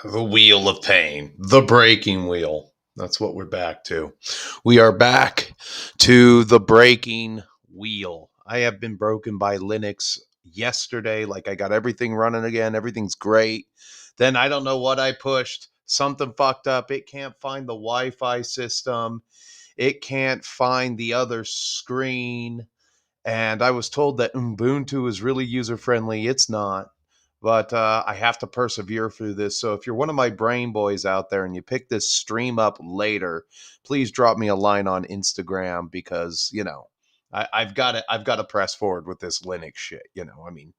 The wheel of pain, the breaking wheel. That's what we're back to. We are back to the breaking wheel. I have been broken by Linux yesterday. Like I got everything running again. Everything's great. Then I don't know what I pushed. Something fucked up. It can't find the Wi Fi system. It can't find the other screen. And I was told that Ubuntu is really user friendly. It's not. But I have to persevere through this. So if you're one of my brain boys out there and you pick this stream up later, please drop me a line on Instagram because I've got to press forward with this Linux shit. I mean,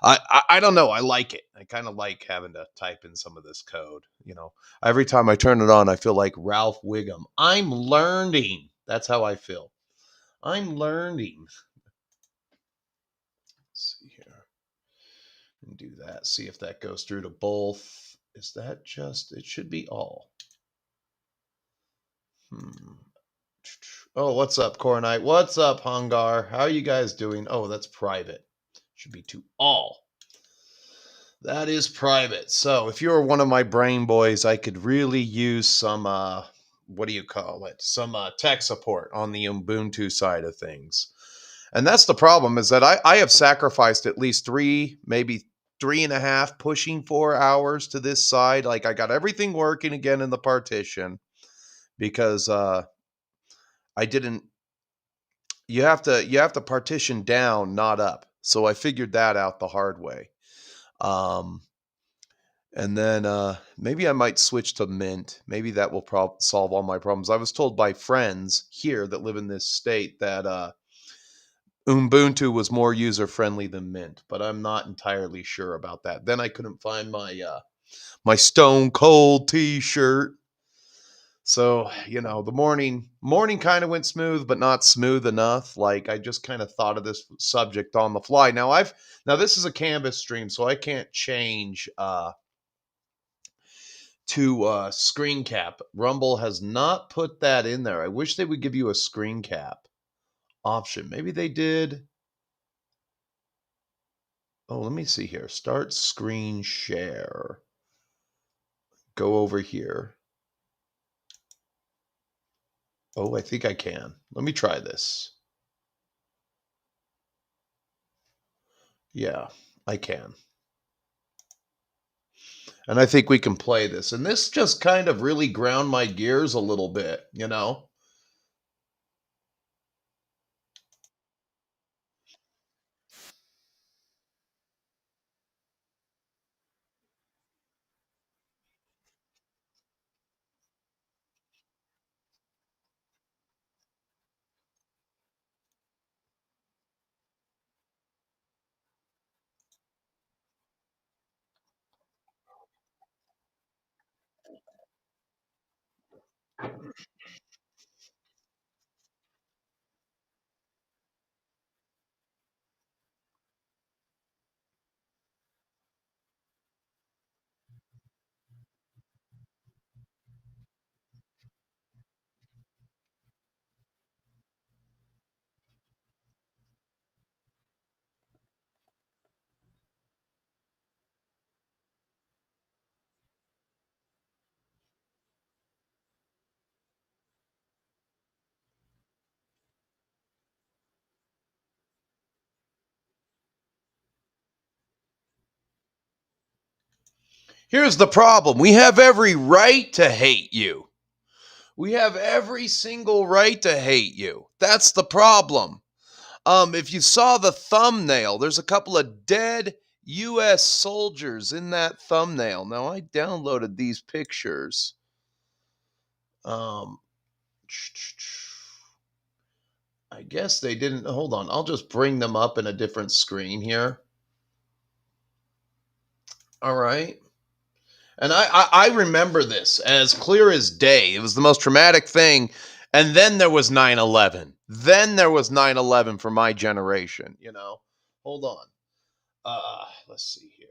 I don't know. I like it. I kind of like having to type in some of this code. Every time I turn it on, I feel like Ralph Wiggum. I'm learning. That's how I feel. I'm learning. Let's see here. And do that. See if that goes through to both. Is that just? It should be all. Oh, what's up, Cornite? What's up, Hungar? How are you guys doing? Oh, that's private. Should be to all. That is private. So if you're one of my brain boys, I could really use some, what do you call it? Some tech support on the Ubuntu side of things. And that's the problem is that I have sacrificed at least 3, maybe 3.5, pushing 4 hours to this side. Like I got everything working again in the partition because I didn't. You have to partition down, not up. So I figured that out the hard way. And then maybe I might switch to Mint. Maybe that will solve all my problems. I was told by friends here that live in this state that Ubuntu was more user-friendly than Mint, but I'm not entirely sure about that. Then I couldn't find my Stone Cold t-shirt. So, the morning kind of went smooth, but not smooth enough. Like I just kind of thought of this subject on the fly. Now this is a Canvas stream, so I can't change to screen cap. Rumble has not put that in there. I wish they would give you a screen cap option. Maybe they did. Oh, let me see here. Start screen share. Go over here. Oh, I think I can. Let me try this. Yeah, I can. And I think we can play this. And this just kind of really ground my gears a little bit, Here's the problem. We have every right to hate you. We have every single right to hate you. That's the problem. If you saw the thumbnail, there's a couple of dead U.S. soldiers in that thumbnail. Now, I downloaded these pictures. I guess they didn't. Hold on. I'll just bring them up in a different screen here. All right. And I remember this as clear as day. It was the most traumatic thing. And then there was 9/11. Then there was 9/11 for my generation, Hold on. Let's see here.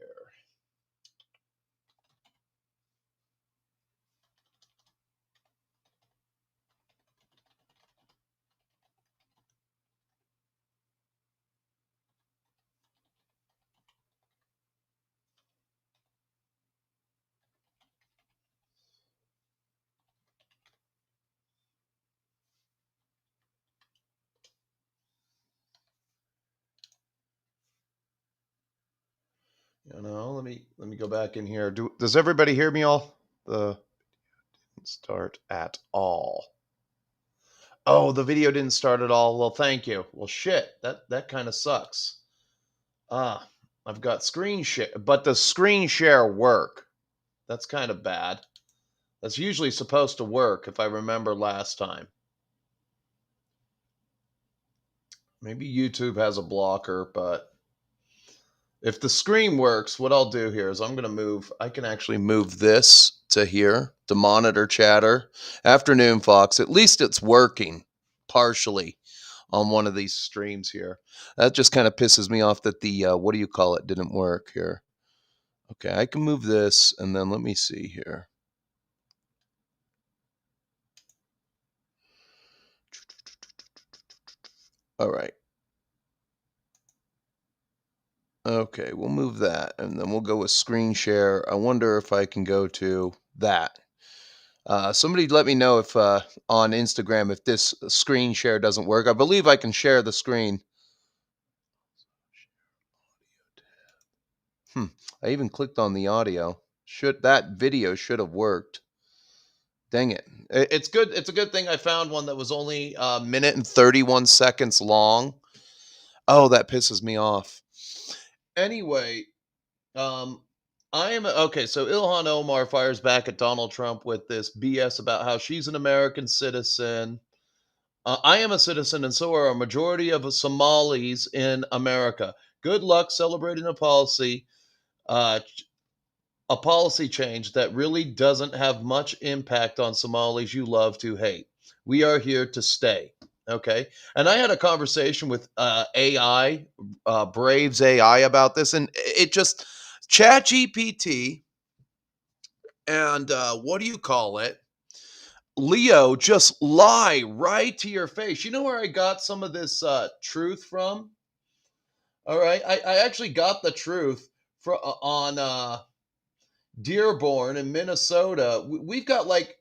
Let me go back in here. Does everybody hear me all? The didn't start at all. Oh, the video didn't start at all. Well, thank you. Well, shit. That kind of sucks. Ah, I've got screen share, but the screen share work? That's kind of bad. That's usually supposed to work if I remember last time. Maybe YouTube has a blocker, but if the screen works, what I'll do here is I can actually move this to here, the monitor chatter. Afternoon, Fox. At least it's working partially on one of these streams here. That just kind of pisses me off that the, what do you call it, didn't work here. Okay, I can move this, and then let me see here. All right. Okay, we'll move that, and then we'll go with screen share. I wonder if I can go to that. Somebody let me know if on Instagram if this screen share doesn't work. I believe I can share the screen. I even clicked on the audio. That video should have worked. Dang it. It's good. It's a good thing I found one that was only a minute and 31 seconds long. Oh, that pisses me off. Anyway, um, I am okay. So Ilhan Omar fires back at Donald Trump with this BS about how she's an American citizen. I am a citizen, and so are a majority of Somalis in America. Good luck celebrating uh, a policy change that really doesn't have much impact on Somalis you love to hate. We are here to stay. Okay. And I had a conversation with AI, Braves AI, about this, and it just Chat GPT and what do you call it? Leo just lie right to your face. You know where I got some of this truth from? All right. I actually got the truth on Dearborn in Minnesota. We've got like,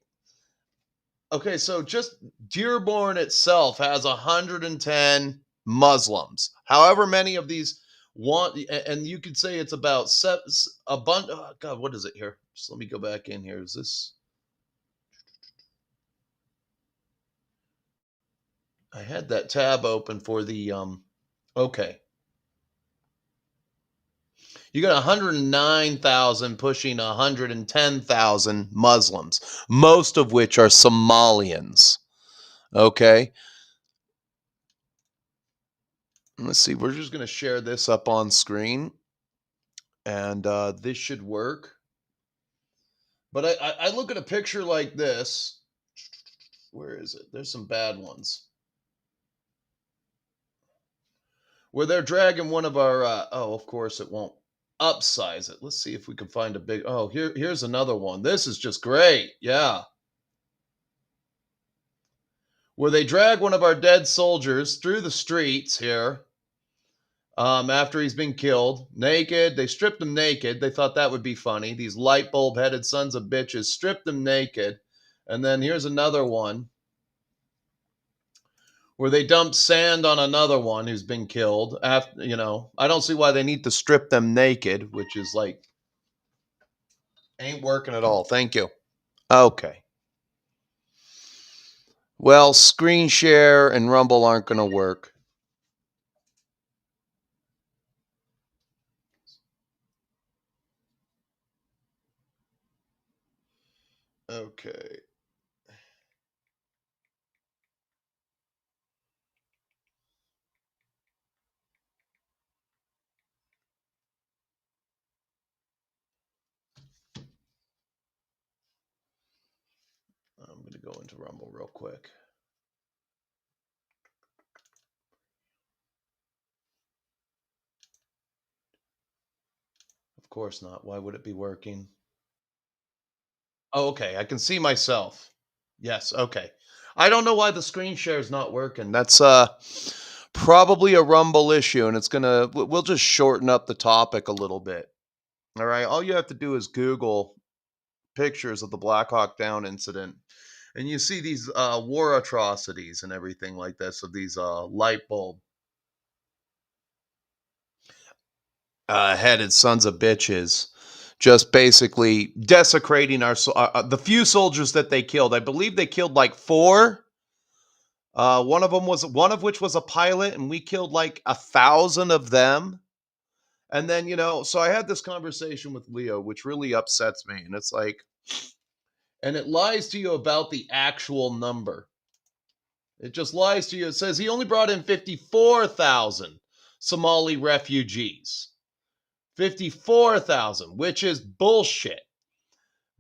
okay, so just Dearborn itself has 110 Muslims. However many of these want, and you could say it's about a bunch. Oh God, what is it here? Just let me go back in here. Is this? I had that tab open for the Okay. You got 109,000 pushing 110,000 Muslims, most of which are Somalians. Okay. Let's see. We're just going to share this up on screen, and this should work. But I look at a picture like this. Where is it? There's some bad ones. Where they're dragging one of our, oh, of course it won't upsize it. Let's see if we can find a big, oh, here's another one. This is just great. Yeah. Where they drag one of our dead soldiers through the streets here after he's been killed, naked. They stripped him naked. They thought that would be funny. These light bulb headed sons of bitches stripped him naked. And then here's another one where they dumped sand on another one who's been killed. After, I don't see why they need to strip them naked, which is like, ain't working at all. Thank you. Okay. Well, screen share and Rumble aren't going to work. Okay. I'm going to go into Rumble real quick. Of course not. Why would it be working? Oh, okay. I can see myself. Yes. Okay. I don't know why the screen share is not working. That's probably a Rumble issue, and we'll just shorten up the topic a little bit. All right. All you have to do is Google pictures of the Black Hawk Down incident, and you see these war atrocities and everything like this of these light bulb. headed sons of bitches, just basically desecrating the few soldiers that they killed. I believe they killed like 4. One of which was a pilot, and we killed like 1,000 of them. And then, so I had this conversation with Leo, which really upsets me. And it's like, and it lies to you about the actual number. It just lies to you. It says he only brought in 54,000 Somali refugees. 54,000, which is bullshit.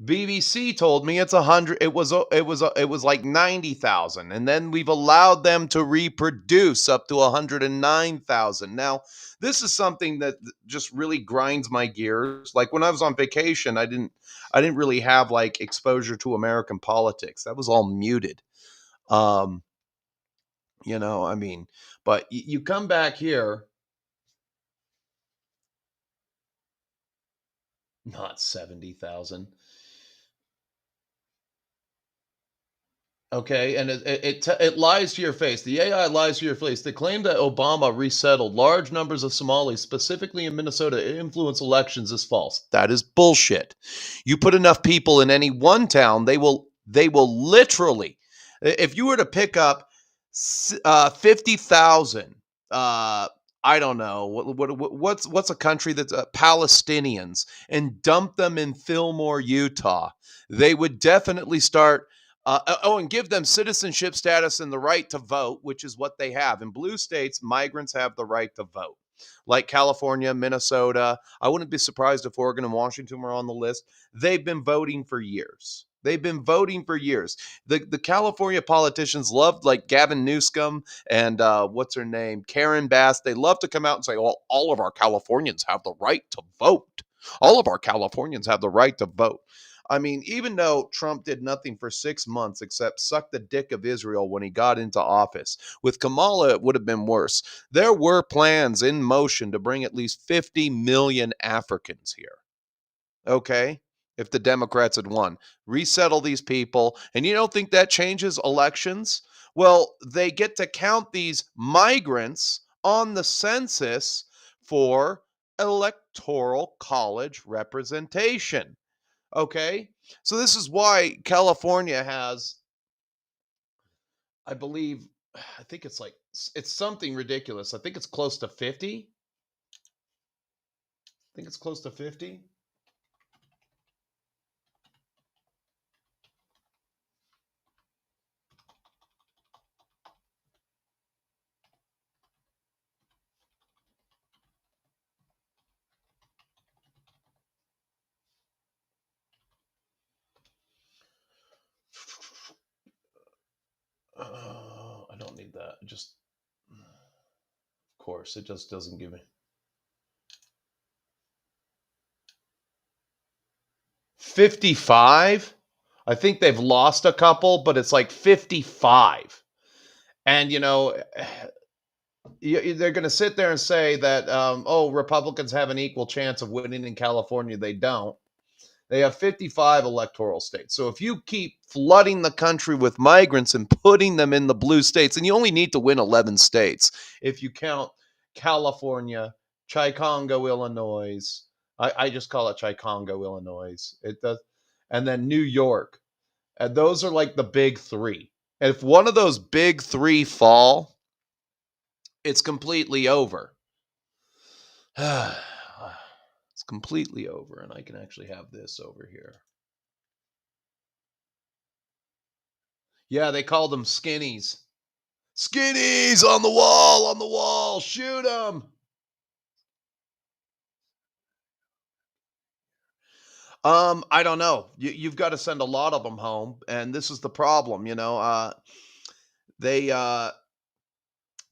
BBC told me it's 100. It was like 90,000, and then we've allowed them to reproduce up to 109,000. Now, this is something that just really grinds my gears. Like when I was on vacation, I didn't really have like exposure to American politics. That was all muted. Um, I mean, but you come back here, not 70,000. Okay, and it lies to your face. The AI lies to your face. They claim that Obama resettled large numbers of Somalis, specifically in Minnesota, to influence elections is false. That is bullshit. You put enough people in any one town, they will literally, if you were to pick up 50,000, I don't know what's a country that's Palestinians, and dump them in Fillmore, Utah, they would definitely start. And give them citizenship status and the right to vote, which is what they have. In blue states, migrants have the right to vote. Like California, Minnesota. I wouldn't be surprised if Oregon and Washington were on the list. They've been voting for years. They've been voting for years. The California politicians loved, like Gavin Newsom and what's her name, Karen Bass. They love to come out and say, "Well, all of our Californians have the right to vote. All of our Californians have the right to vote." I mean, even though Trump did nothing for 6 months except suck the dick of Israel when he got into office, with Kamala, it would have been worse. There were plans in motion to bring at least 50 million Africans here. Okay? If the Democrats had won, resettle these people. And you don't think that changes elections? Well, they get to count these migrants on the census for electoral college representation. Okay. So this is why California has, I believe, I think it's something ridiculous. I think it's close to 50. I think it's close to 50. I don't need that. Just, of course, it just doesn't give me 55. I think they've lost a couple, but it's like 55. And they're going to sit there and say that, Republicans have an equal chance of winning in California. They don't. They have 55 electoral states. So if you keep flooding the country with migrants and putting them in the blue states, and you only need to win 11 states if you count California, Chicago, Illinois. I just call it Chicago, Illinois. It does, and then New York. And those are like the big 3. And if one of those big 3 fall, it's completely over. It's completely over, and I can actually have this over here. Yeah, they called them skinnies. Skinnies on the wall, shoot them. I don't know. You've got to send a lot of them home, and this is the problem.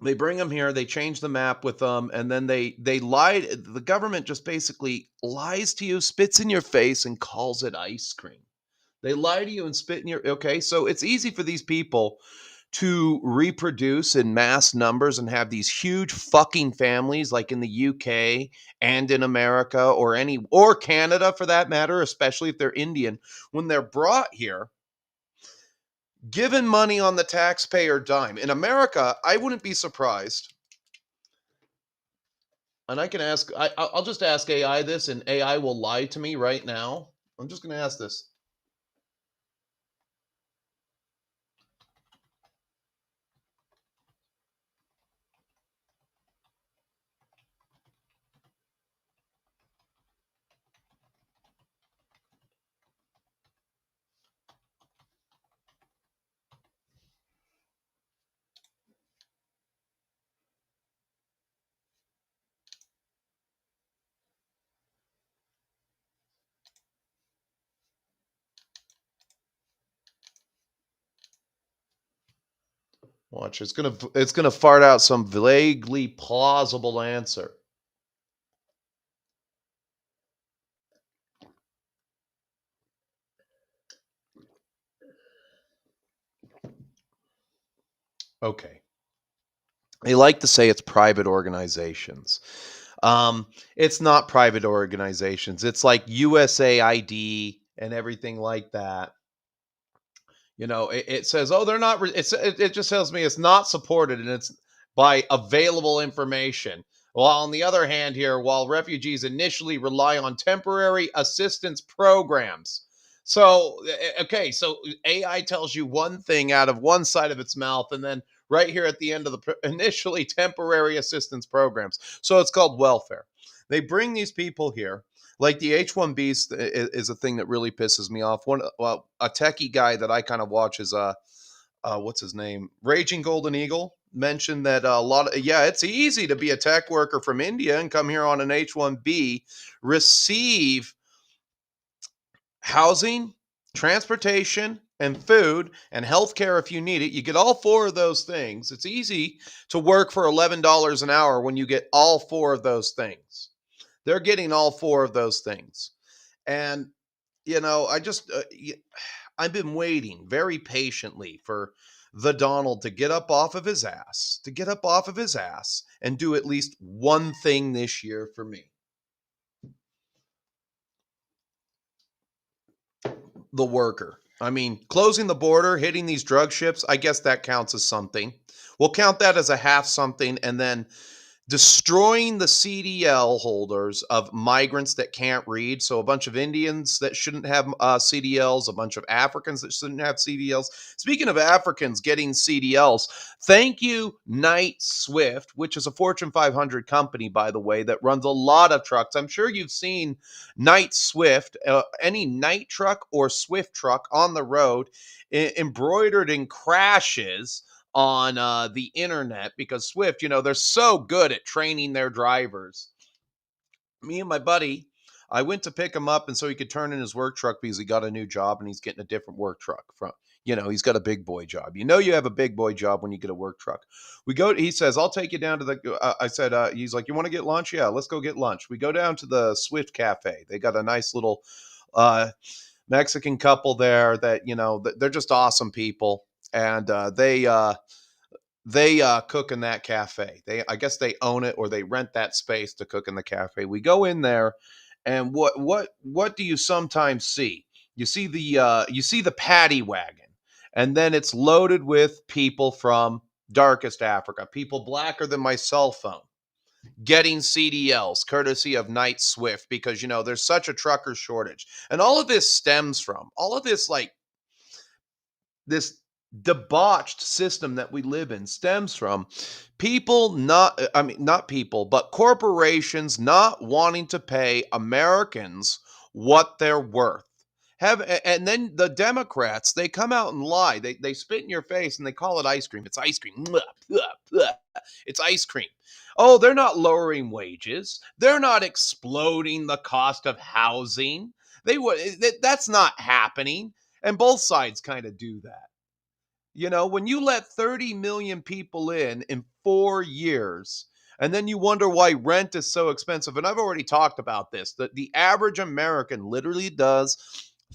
They bring them here, they change the map with them, and then they lie. The government just basically lies to you, spits in your face, and calls it ice cream. They lie to you and spit in your. Okay, so it's easy for these people to reproduce in mass numbers and have these huge fucking families like in the UK and in America or Canada for that matter, especially if they're Indian, when they're brought here, given money on the taxpayer dime. In America, I wouldn't be surprised And I can ask, I'll just ask AI this, and AI will lie to me right now. I'm just going to ask this. Watch, it's gonna fart out some vaguely plausible answer. Okay. They like to say it's private organizations. It's not private organizations. It's like USAID and everything like that. It says, oh, they're not. It just tells me it's not supported, and it's by available information. While on the other hand, here, while refugees initially rely on temporary assistance programs. So, okay, so AI tells you one thing out of one side of its mouth, and then right here at the end of the initially temporary assistance programs. So it's called welfare. They bring these people here like the H-1Bs is a thing that really pisses me off. Well, a techie guy that I kind of watch is what's his name? Raging Golden Eagle mentioned that a lot of it's easy to be a tech worker from India and come here on an H-1B, receive housing, transportation, and food and healthcare if you need it. You get all four of those things. It's easy to work for $11 an hour when you get all four of those things. They're getting all four of those things. And I've been waiting very patiently for the Donald to get up off of his ass, and do at least one thing this year for me. The worker. I mean, closing the border, hitting these drug ships, I guess that counts as something. We'll count that as a half something, and then destroying the CDL holders of migrants that can't read. So a bunch of Indians that shouldn't have CDLs, a bunch of Africans that shouldn't have CDLs. Speaking of Africans getting CDLs, thank you, Knight Swift, which is a Fortune 500 company, by the way, that runs a lot of trucks. I'm sure you've seen Knight Swift, any Knight truck or Swift truck on the road, embroidered in crashes on the internet, because Swift, they're so good at training their drivers. Me and my buddy, I went to pick him up, and so he could turn in his work truck because he got a new job and he's getting a different work truck from. He's got a big boy job. You have a big boy job when you get a work truck. He says, I'll take you down to the, I said, he's like, you want to get lunch? Yeah, let's go get lunch. We go down to the Swift Cafe. They got a nice little Mexican couple there that, they're just awesome people. And they cook in that cafe. I guess they own it, or they rent that space to cook in the cafe. We go in there, and what do you sometimes see? You see the paddy wagon, and then it's loaded with people from darkest Africa, people blacker than my cell phone, getting CDLs courtesy of Knight Swift, because there's such a trucker shortage. And all of this stems from all of this, like, this debauched system that we live in stems from people not people, but corporations not wanting to pay Americans what they're worth. And then the Democrats, they come out and lie. They spit in your face and they call it ice cream. It's ice cream. It's ice cream. Oh, they're not lowering wages. They're not exploding the cost of housing. That's not happening. And both sides kind of do that. When you let 30 million people in 4 years, and then you wonder why rent is so expensive. And I've already talked about this, that the average American literally does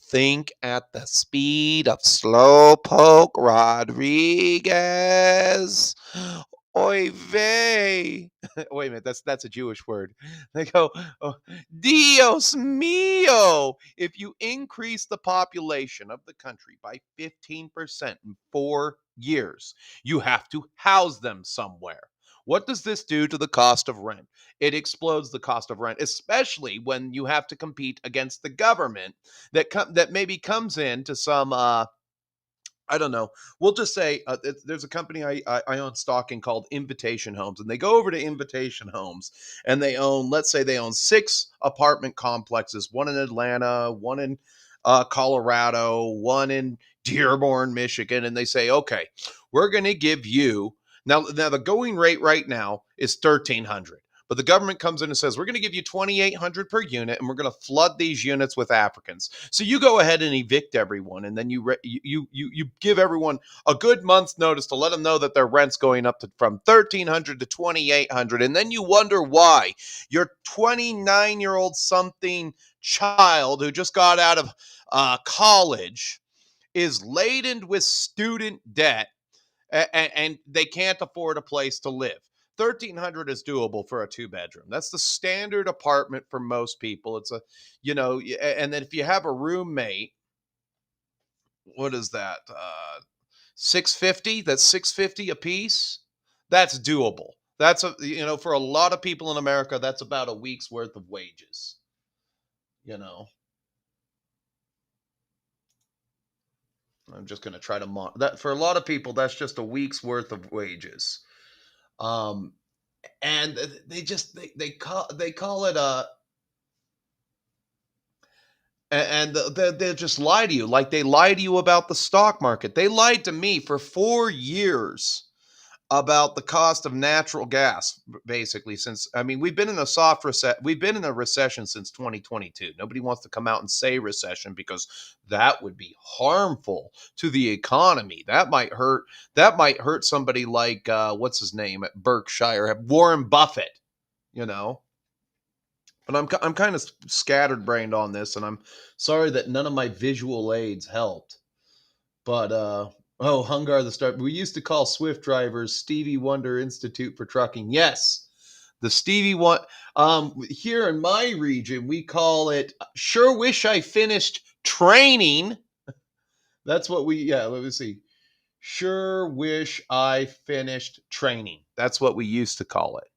think at the speed of Slowpoke Rodriguez. Oy vey. Wait a minute, that's a Jewish word. They go, oh, Dios mío. If you increase the population of the country by 15% in 4 years, you have to house them somewhere. What does this do to the cost of rent? It explodes the cost of rent, especially when you have to compete against the government that maybe comes in to some I don't know. We'll just say there's a company I own stock in called Invitation Homes, and they go over to Invitation Homes and they own, let's say, they own 6 apartment complexes, one in Atlanta, one in Colorado, one in Dearborn, Michigan, and they say, okay, we're going to give you now. The going rate right now is 1,300. But the government comes in and says, we're going to give you 2,800 per unit, and we're going to flood these units with Africans. So you go ahead and evict everyone, and then you give everyone a good month's notice to let them know that their rent's going up from 1,300 to 2,800, and then you wonder why your 29-year-old something child who just got out of college is laden with student debt, and they can't afford a place to live. 1,300 is doable for a 2-bedroom. That's the standard apartment for most people. It's a, and then if you have a roommate, what is that? 650. That's 650 a piece. That's doable. That's for a lot of people in America, that's about a week's worth of wages. I'm just going to try to that for a lot of people. That's just a week's worth of wages. Um, and they call it a, and they just lie to you, like they lie to you about the stock market. They lied to me for 4 years about the cost of natural gas, basically. Since, I mean, we've been in a we've been in a recession since 2022. Nobody wants to come out and say recession because that would be harmful to the economy. That might hurt somebody like what's his name at Berkshire, Warren Buffett, you know. But I'm kind of scattered brained on this, and I'm sorry that none of my visual aids helped. But oh, Hungar the Star. We used to call Swift drivers Stevie Wonder Institute for Trucking. Yes, the Stevie one. Here in my region, we call it. Sure, wish I finished training. That's what we. Yeah, let me see. Sure, wish I finished training. That's what we used to call it.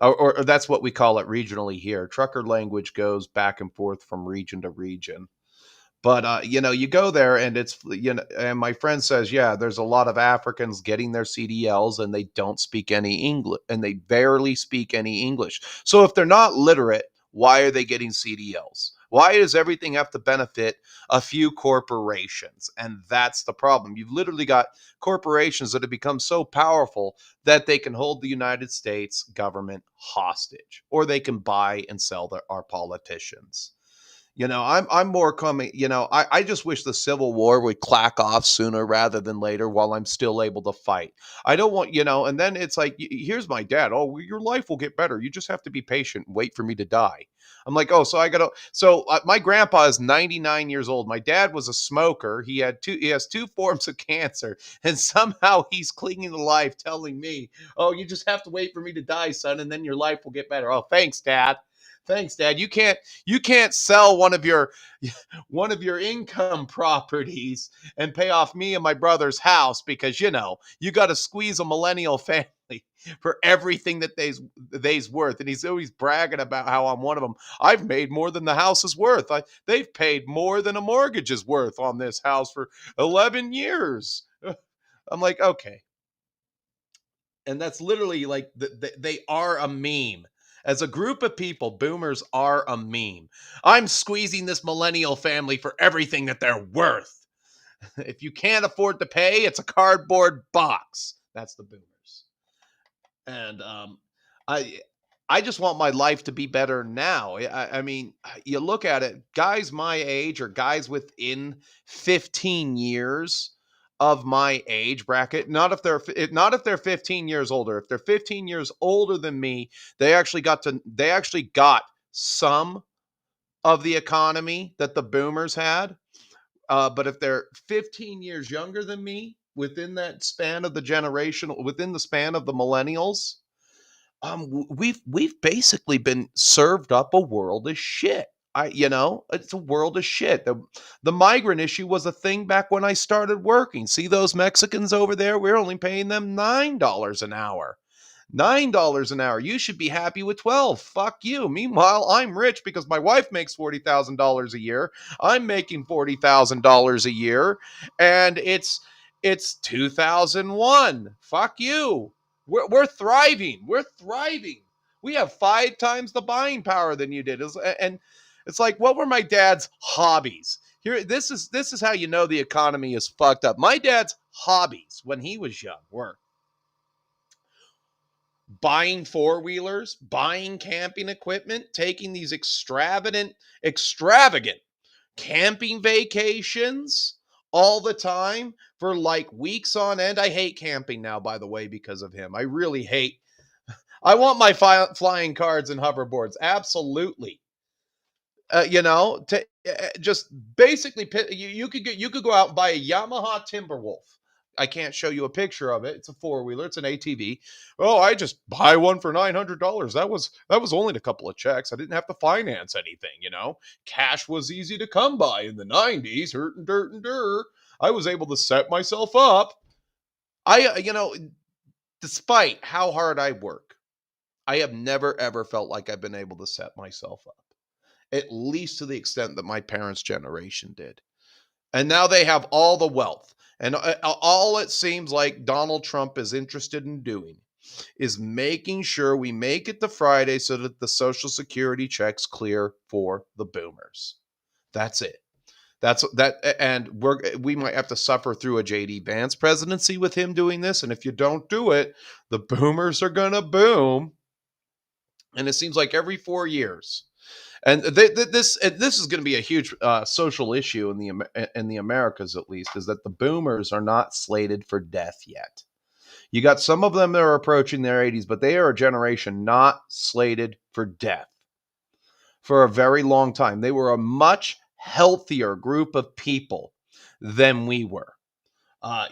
Or that's what we call it regionally here. Trucker language goes back and forth from region to region. But you go there and it's and my friend says, yeah, there's a lot of Africans getting their CDLs and they don't speak any English, and they barely speak any English. So if they're not literate, why are they getting CDLs? Why does everything have to benefit a few corporations? And that's the problem. You've literally got corporations that have become so powerful that they can hold the United States government hostage, or they can buy and sell our politicians. I'm more coming, I just wish the Civil War would clack off sooner rather than later while I'm still able to fight. I don't want, and then it's like, here's my dad. Oh, your life will get better. You just have to be patient and wait for me to die. I'm like, oh, so my grandpa is 99 years old. My dad was a smoker. He has 2 forms of cancer, and somehow he's clinging to life telling me, oh, you just have to wait for me to die, son, and then your life will get better. Oh, thanks, Dad. Thanks, Dad. You can't sell one of your income properties and pay off me and my brother's house, because you got to squeeze a millennial family for everything that they's worth. And he's always bragging about how I'm one of them. I've made more than the house is worth. They've paid more than a mortgage is worth on this house for 11 years. I'm like, okay. And that's literally like they are a meme. As a group of people, boomers are a meme. I'm squeezing this millennial family for everything that they're worth. If you can't afford to pay, it's a cardboard box. That's the boomers. And I I just want my life to be better now. I mean, you look at it, guys my age or guys within 15 years of my age bracket, not if they're 15 years older. If they're 15 years older than me, they actually got some of the economy that the boomers had. But if they're 15 years younger than me, within that span of the generation, within the span of the millennials, we've basically been served up a world of shit. It's a world of shit. The migrant issue was a thing back when I started working. See those Mexicans over there? We're only paying them $9 an hour. $9 an hour. You should be happy with 12. Fuck you. Meanwhile, I'm rich because my wife makes $40,000 a year. I'm making $40,000 a year, and it's 2001. Fuck you. We're thriving. We're thriving. We have 5 times the buying power than you did. And it's like, what were my dad's hobbies? Here, this is how you know the economy is fucked up. My dad's hobbies when he was young were buying four-wheelers, buying camping equipment, taking these extravagant camping vacations all the time for like weeks on end. I hate camping now, by the way, because of him. I really hate. I want my flying cards and hoverboards. Absolutely. Just basically, you could go out and buy a Yamaha Timberwolf. I can't show you a picture of it. It's a four-wheeler. It's an ATV. Oh, I just buy one for $900. That was only a couple of checks. I didn't have to finance anything. Cash was easy to come by in the '90s. Hurt and dirt and dirt. I was able to set myself up. Despite how hard I work, I have never ever felt like I've been able to set myself up, at least to the extent that my parents' generation did. And now they have all the wealth. And all it seems like Donald Trump is interested in doing is making sure we make it to Friday so that the Social Security checks clear for the boomers. That's it. And we might have to suffer through a JD Vance presidency with him doing this. And if you don't do it, the boomers are going to boom. And it seems like every 4 years. And this is going to be a huge social issue in the Americas, at least, is that the boomers are not slated for death yet. You got some of them that are approaching their 80s, but they are a generation not slated for death for a very long time. They were a much healthier group of people than we were.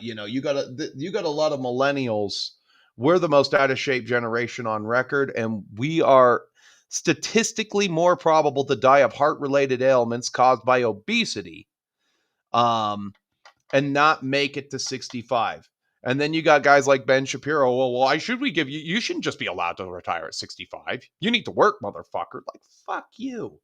You got a lot of millennials. We're the most out of shape generation on record, and we are statistically more probable to die of heart-related ailments caused by obesity, and not make it to 65. And then you got guys like Ben Shapiro. Well, why should we give you? You shouldn't just be allowed to retire at 65. You need to work, motherfucker. Like, fuck you.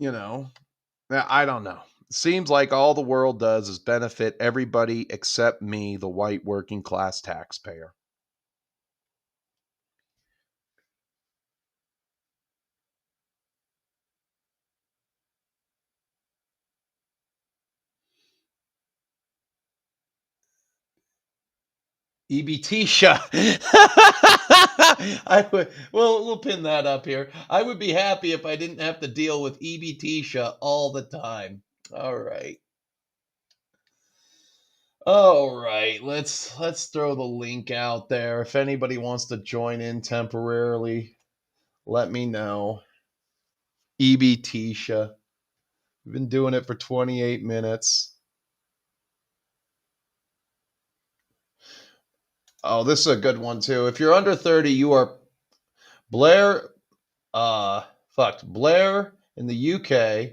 I don't know. Seems like all the world does is benefit everybody except me, the white working class taxpayer. EBTsha. We'll pin that up here. I would be happy if I didn't have to deal with EBTsha all the time. All right. All right, let's throw the link out there. If anybody wants to join in temporarily, let me know. EBTsha. We've been doing it for 28 minutes. Oh, this is a good one too. If you're under 30, you are Blair. Blair in the UK.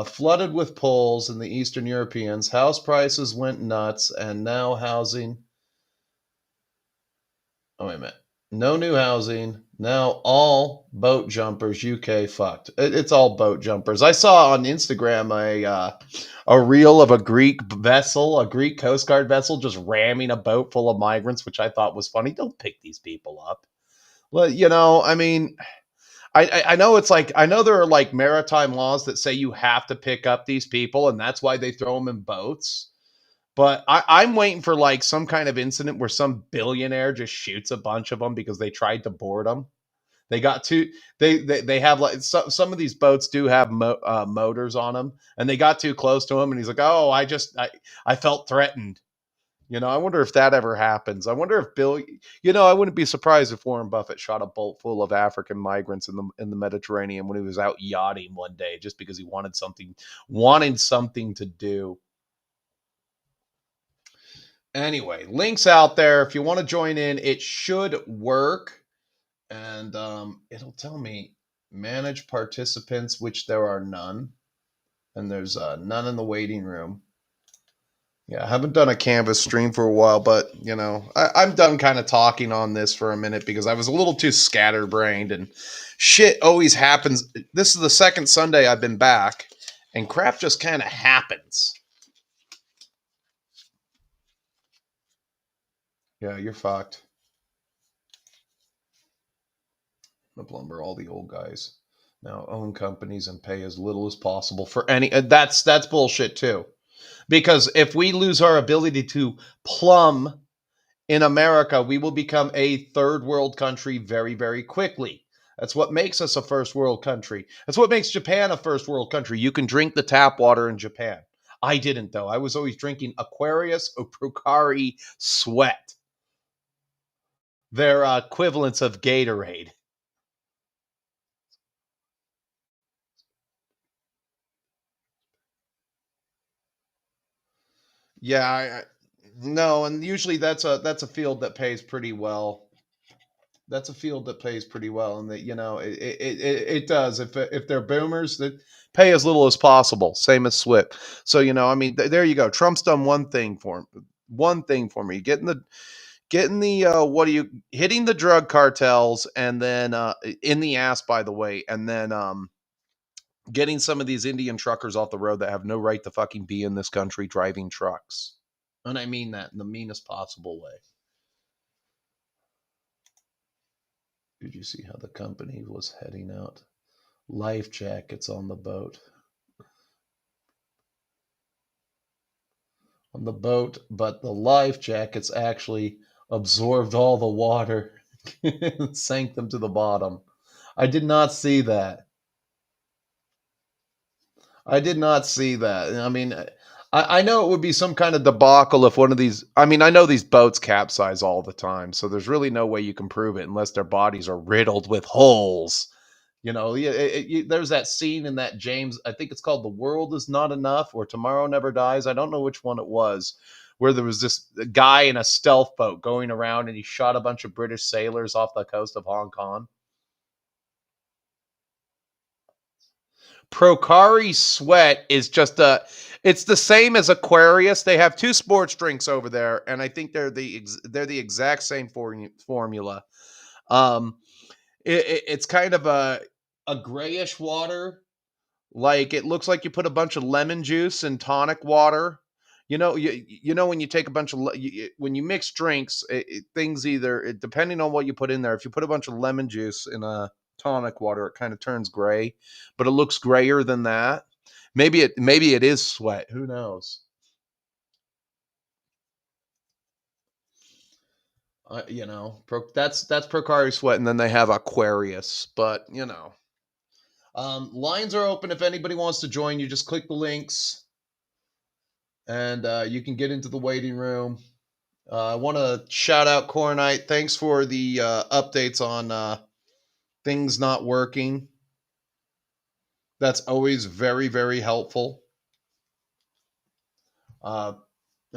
Flooded with Poles and the Eastern Europeans. House prices went nuts, and now housing. Oh, wait a minute. No new housing. Now all boat jumpers. UK fucked. It's all boat jumpers. I saw on Instagram a reel of a Greek vessel, a Greek Coast Guard vessel, just ramming a boat full of migrants, which I thought was funny. Don't pick these people up. Well, I mean, I know it's like, I know there are like maritime laws that say you have to pick up these people, and that's why they throw them in boats. But I'm waiting for like some kind of incident where some billionaire just shoots a bunch of them because they tried to board them. They got too they have like some of these boats do have motors on them, and they got too close to him, and he's like, "Oh, I felt threatened." I wonder if that ever happens. I wonder if I wouldn't be surprised if Warren Buffett shot a boat full of African migrants in the Mediterranean when he was out yachting one day just because he wanted something to do. Anyway, links out there. If you want to join in, it should work. And it'll tell me manage participants, which there are none. And there's none in the waiting room. Yeah, I haven't done a Canvas stream for a while, but I'm done kind of talking on this for a minute because I was a little too scatterbrained and shit always happens. This is the second Sunday I've been back, and crap just kind of happens. Yeah, you're fucked. The plumber, all the old guys now own companies and pay as little as possible for any. That's bullshit too, because if we lose our ability to plumb in America, we will become a third world country very, very quickly. That's what makes us a first world country. That's what makes Japan a first world country. You can drink the tap water in Japan. I didn't, though. I was always drinking Aquarius or Procari Sweat. They're equivalents of Gatorade. Yeah, no, and usually that's a field that pays pretty well. That's a field that pays pretty well, and that it does. If they're boomers, that pay as little as possible. Same as SWIP. So I mean, there you go. Trump's done one thing for me. Getting the what are you hitting the drug cartels, and then in the ass, by the way, and then getting some of these Indian truckers off the road that have no right to fucking be in this country driving trucks. And I mean that in the meanest possible way. Did you see how the company was heading out? Life jackets on the boat. But the life jackets actually absorbed all the water and sank them to the bottom. I did not see that. I did not see that. I mean, I know it would be some kind of debacle if one of these. I mean, I know these boats capsize all the time, so there's really no way you can prove it unless their bodies are riddled with holes. There's that scene in that James. I think it's called "The World Is Not Enough" or "Tomorrow Never Dies." I don't know which one it was, where there was this guy in a stealth boat going around and he shot a bunch of British sailors off the coast of Hong Kong. Procari Sweat is just it's the same as Aquarius. They have two sports drinks over there, and I think they're the exact same formula. Um, it's kind of a grayish water, like it looks like you put a bunch of lemon juice in tonic water. When you take a bunch of when you mix drinks, things either depending on what you put in there. If you put a bunch of lemon juice in a tonic water, it kind of turns gray, but it looks grayer than that. Maybe it is sweat. Who knows? That's Procari Sweat, and then they have Aquarius. But lines are open if anybody wants to join. You just click the links, and you can get into the waiting room. I want to shout out Coronite. Thanks for the updates on things not working. That's always very, very helpful. And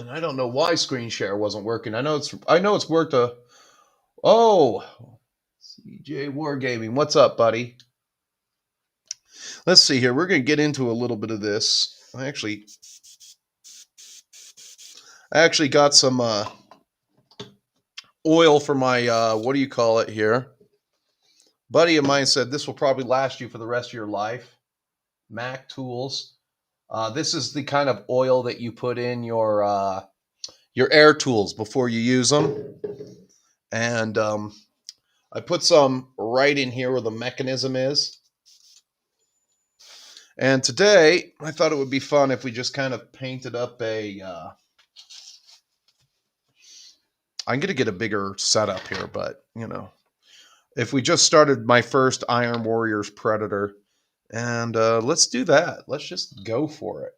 I don't know why screen share wasn't working. I know it's worked. Oh, CJ Wargaming, what's up, buddy? Let's see here. We're gonna get into a little bit of this. I actually got some oil for my what do you call it here? Buddy of mine said this will probably last you for the rest of your life. Mac Tools. This is the kind of oil that you put in your air tools before you use them. And I put some right in here where the mechanism is. And today, I thought it would be fun if we just kind of painted up I'm going to get a bigger setup here, but, if we just started my first Iron Warriors Predator, and let's do that. Let's just go for it.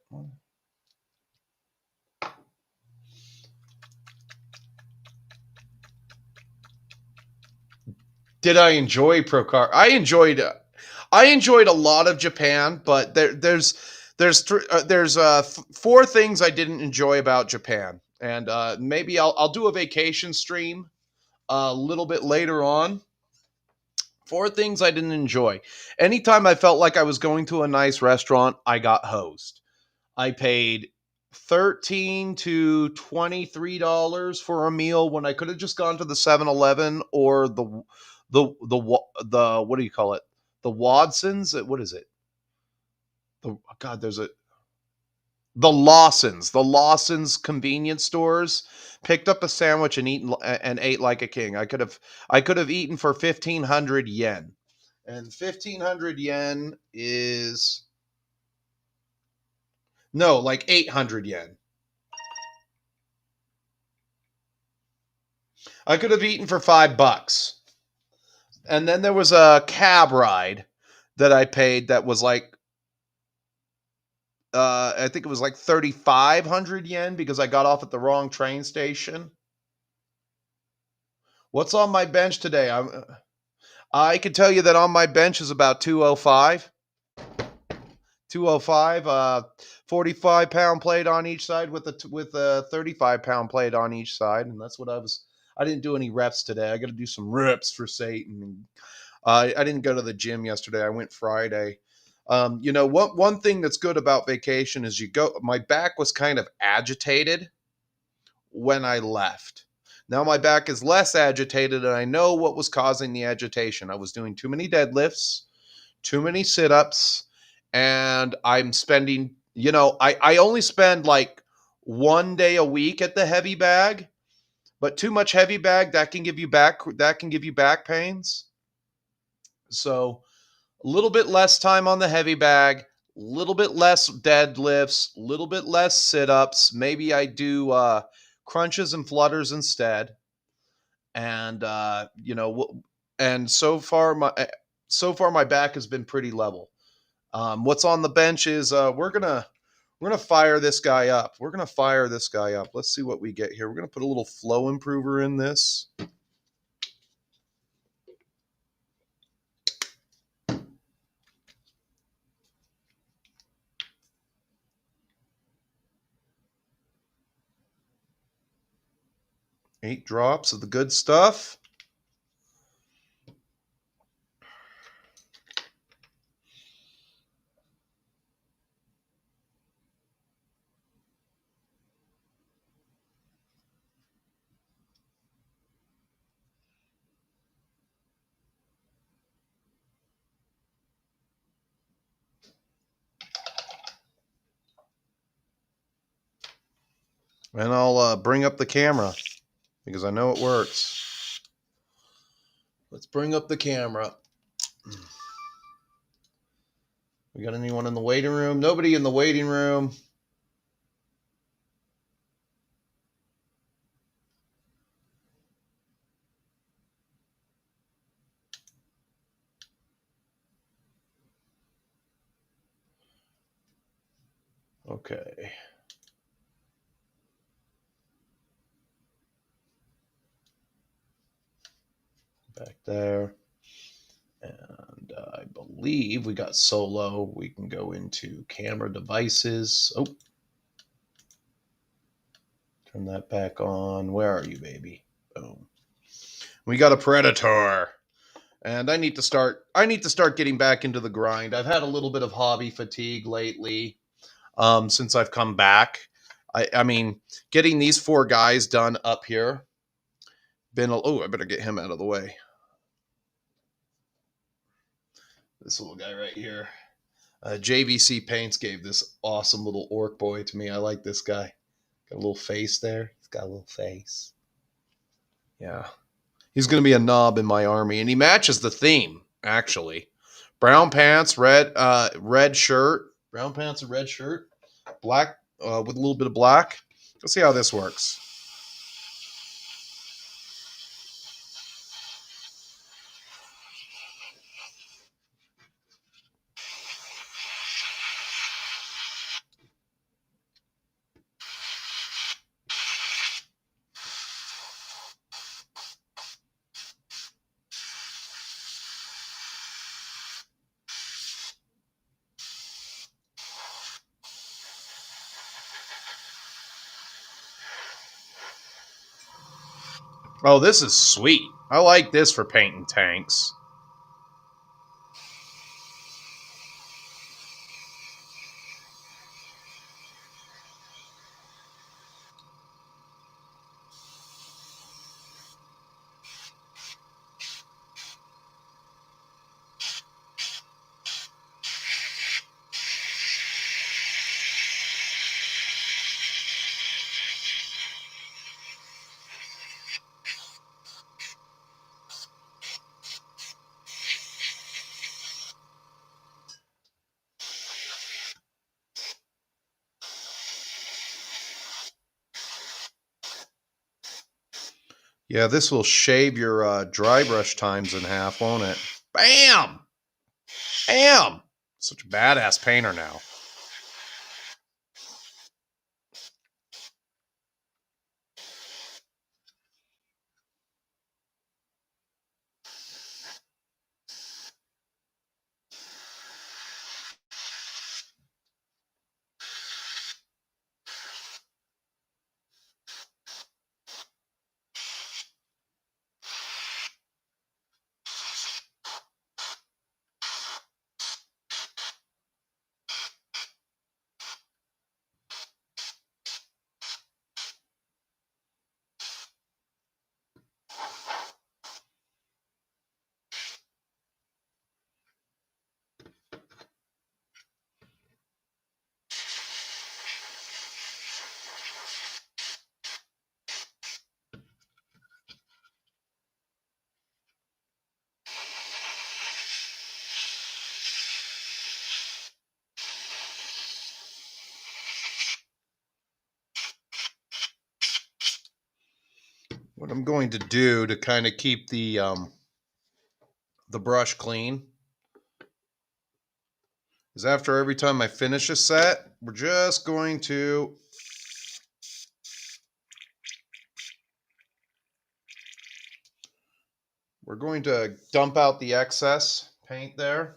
Did I enjoy Procar? I enjoyed a lot of Japan, but there's four things I didn't enjoy about Japan, and maybe I'll do a vacation stream a little bit later on. Four things I didn't enjoy. Anytime I felt like I was going to a nice restaurant, I got hosed. I paid $13 to $23 for a meal when I could have just gone to the 7-Eleven or the what do you call it? The Watsons? What is it? There's the Lawson's convenience stores. Picked up a sandwich and ate like a king. I could have eaten for 1,500 yen. And 1,500 yen is no, like 800 yen. I could have eaten for $5. And then there was a cab ride that I paid that was like I think it was like 3,500 yen because I got off at the wrong train station. What's on my bench today? I can tell you that on my bench is about 205. 205, 45-pound plate on each side with a 35-pound plate on each side, and that's what I didn't do any reps today. I got to do some reps for Satan. I didn't go to the gym yesterday. I went Friday. What one thing that's good about vacation is my back was kind of agitated when I left. Now my back is less agitated, and I know what was causing the agitation. I was doing too many deadlifts, too many sit-ups, and I'm spending, I only spend like 1 day a week at the heavy bag, but too much heavy bag that can give you back pains. So a little bit less time on the heavy bag, a little bit less deadlifts, a little bit less sit-ups. Maybe I do crunches and flutters instead. And and so far my back has been pretty level. What's on the bench is we're gonna fire this guy up. Let's see what we get here. We're gonna put a little flow improver in this. Eight drops of the good stuff. And I'll bring up the camera because I know it works. Let's bring up the camera. We got anyone in the waiting room? Nobody in the waiting room. Okay. Back there. And I believe we got solo. We can go into camera devices. Oh. Turn that back on. Where are you, baby? Boom. We got a predator. And I need to start getting back into the grind. I've had a little bit of hobby fatigue lately since I've come back. I mean, getting these 4 guys done up here I better get him out of the way. This little guy right here. JVC Paints gave this awesome little orc boy to me. I like this guy. Got a little face there. He's got a little face. Yeah. He's going to be a knob in my army, and he matches the theme, actually. Brown pants, red shirt. Brown pants and red shirt. Black with a little bit of black. Let's see how this works. Oh, this is sweet. I like this for painting tanks. Yeah, this will shave your dry brush times in half, won't it? Bam! Bam! Such a badass painter now. What I'm going to do to kind of keep the brush clean is after every time I finish a set, we're just going to dump out the excess paint there.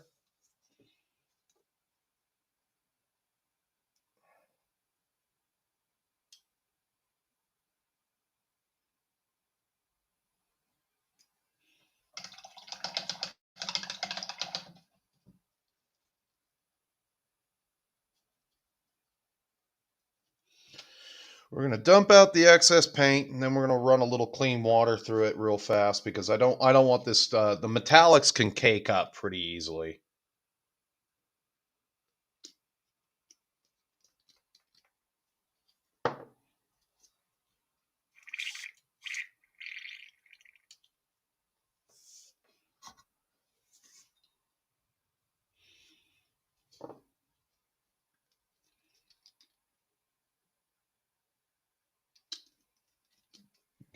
We're going to dump out the excess paint, and then we're going to run a little clean water through it real fast because I don't want this. The metallics can cake up pretty easily.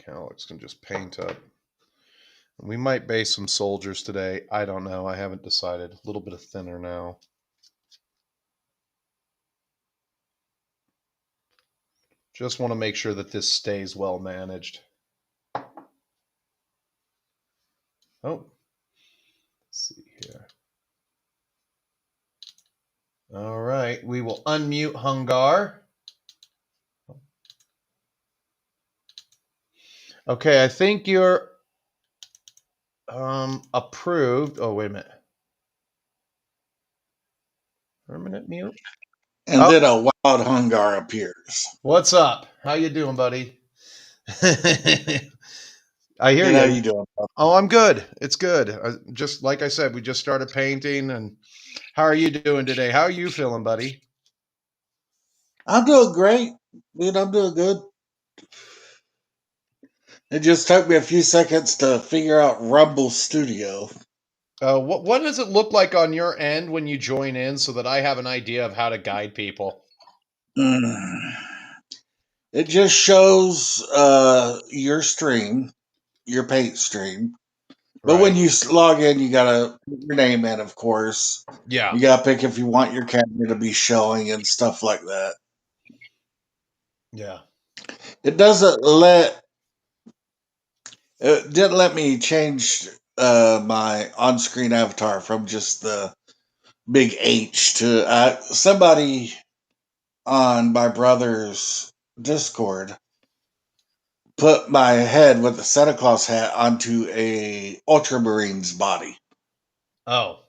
Metallics can just paint up. We might base some soldiers today. I don't know. I haven't decided. A little bit of thinner now. Just want to make sure that this stays well managed. Oh, let's see here. All right, we will unmute Hungar. Okay, I think you're approved. Oh, wait a minute. Permanent mute. And then a wild Hungar appears. What's up? How you doing, buddy? I hear you. you. How you doing? Oh, I'm good. It's good. Just like I said, we just started painting. And how are you doing today? How are you feeling, buddy? I'm doing great. Dude, I'm doing good. It just took me a few seconds to figure out Rumble Studio. What does it look like on your end when you join in so that I have an idea of how to guide people? It just shows your stream, your paint stream. But Right. when you log in, you gotta put your name in, of course. Yeah. You gotta pick if you want your camera to be showing and stuff like that. Yeah. It didn't let me change my on-screen avatar from just the big H to somebody on my brother's Discord put my head with the Santa Claus hat onto a Ultramarine's body. Oh.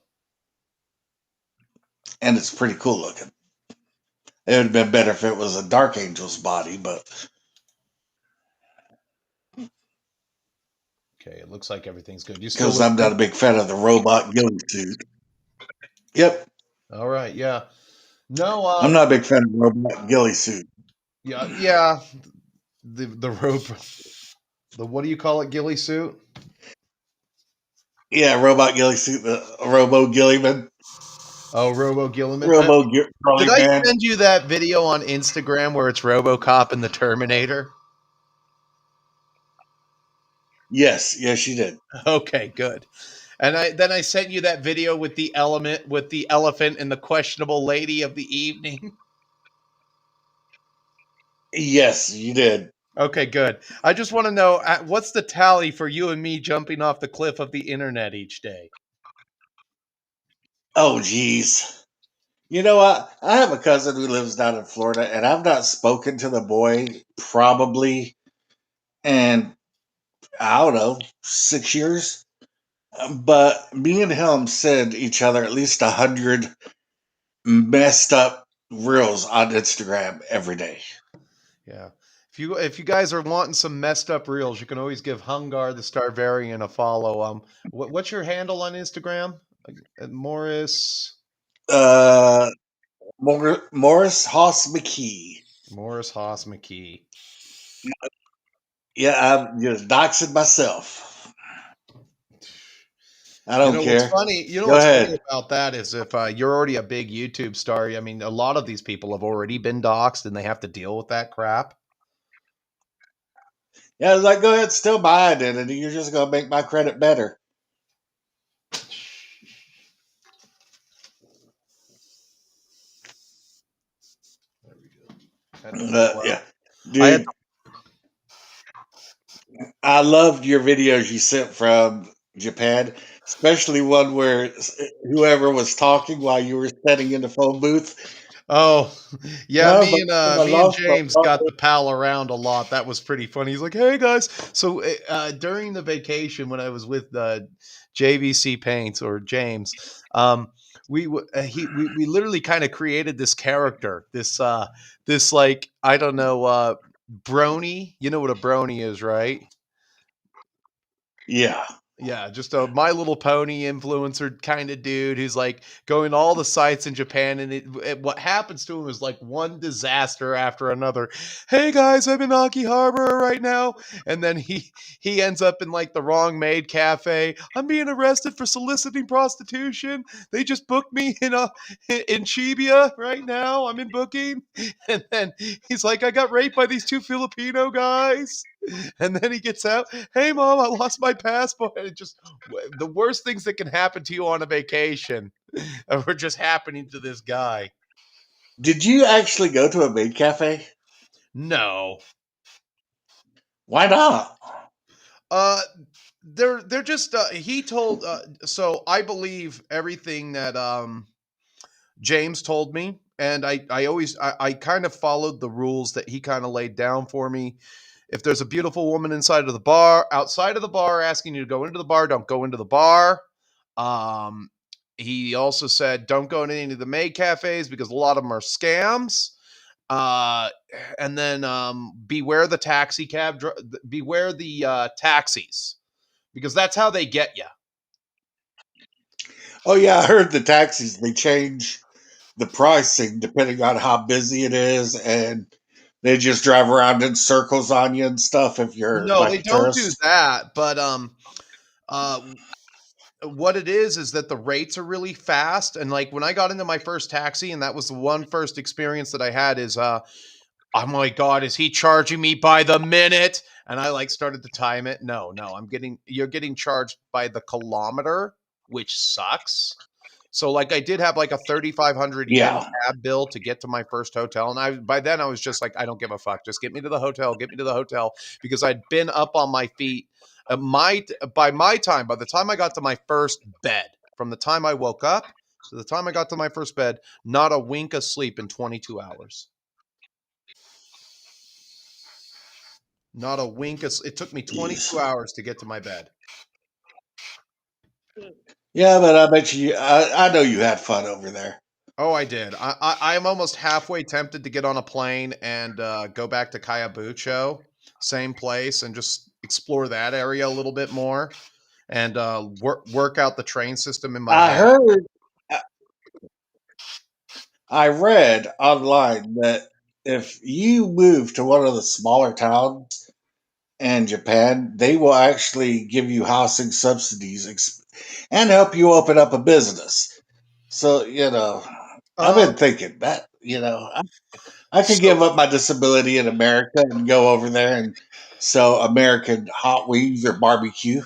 And it's pretty cool looking. It would have been better if it was a Dark Angel's body, but... Okay, it looks like everything's good. Because I'm not a big fan of the robot ghillie suit. Yep. All right, yeah. No, I'm not a big fan of the robot ghillie suit. Yeah. The rope. The what do you call it? Ghillie suit? Yeah, robot ghillie suit. The Robo Ghillieman. Oh, Robo Ghillieman. Did I send you that video on Instagram where it's RoboCop and the Terminator? Yes, she did. Okay, good. And I sent you that video with the elephant and the questionable lady of the evening. Yes, you did. Okay, good. I just want to know what's the tally for you and me jumping off the cliff of the internet each day? Oh, geez. You know what? I have a cousin who lives down in Florida, and I've not spoken to the boy probably in, I don't know, 6 years. But me and him send each other at least 100 messed up reels on Instagram every day. Yeah. If you guys are wanting some messed up reels, you can always give Hungar the Starvarian a follow. What's your handle on Instagram? Morris Uh, Morris Haas McKee. Morris Haas McKee. Yeah, I'm just doxing myself. I You don't know what's care. funny? You know Go what's funny ahead. about that is if you're already a big YouTube star. I mean, a lot of these people have already been doxxed, and they have to deal with that crap. Yeah, I was like, go ahead, steal my identity. You're just gonna make my credit better. There we go. Yeah, I had dude, I loved your videos you sent from Japan, especially one where whoever was talking while you were sitting in the phone booth. Oh, yeah, No, but me and James got to pal around a lot. That was pretty funny. He's like, "Hey guys." So during the vacation when I was with JVC Paints or James, we literally kind of created this character, this like I don't know, brony. You know what a brony is, right? yeah. Yeah, just a My Little Pony influencer kind of dude who's like going to all the sites in Japan, and what happens to him is like one disaster after another. Hey guys, I'm in Aki Harbor right now, and then he ends up in like the wrong maid cafe. I'm being arrested for soliciting prostitution. They just booked me in Chibia right now. I'm in booking, and then he's like, I got raped by these two Filipino guys. And then he gets out. Hey, mom, I lost my passport. And it just the worst things that can happen to you on a vacation were just happening to this guy. Did you actually go to a maid cafe? No, Why not? uh, they're just he told. So I believe everything that James told me, and I kind of followed the rules that he kind of laid down for me. If there's a beautiful woman outside of the bar, asking you to go into the bar, don't go into the bar. Um, he also said, don't go into any of the maid cafes because a lot of them are scams. Uh, and then beware the beware the taxis because that's how they get you. Oh yeah, I heard the taxis they change the pricing depending on how busy it is, and they just drive around in circles on you and stuff if you're No, like they a don't do tourist. that. But uh, what it is that the rates are really fast. And like when I got into my first taxi, and that was the one first experience that I had is oh my god, is he charging me by the minute? And I like started to time it. No, you're getting charged by the kilometer, which sucks. So like I did have like a 3,500 yen Yeah. cab bill to get to my first hotel, and I by then I was just like, I don't give a fuck. Just get me to the hotel. Get me to the hotel because I'd been up on my feet. By the time I got to my first bed, from the time I woke up to the time I got to my first bed, not a wink of sleep in 22 hours. Not a wink. It took me Jeez. 22 hours to get to my bed. Yeah, but I bet you. I know you had fun over there. Oh, I did. I'm almost halfway tempted to get on a plane and go back to Kayabucho, same place, and just explore that area a little bit more and work out the train system in my I head. heard. I read online that if you move to one of the smaller towns in Japan, they will actually give you housing subsidies and help you open up a business. So, I've Um, been thinking I could give so up my disability in America and go over there and So American hot wings or barbecue.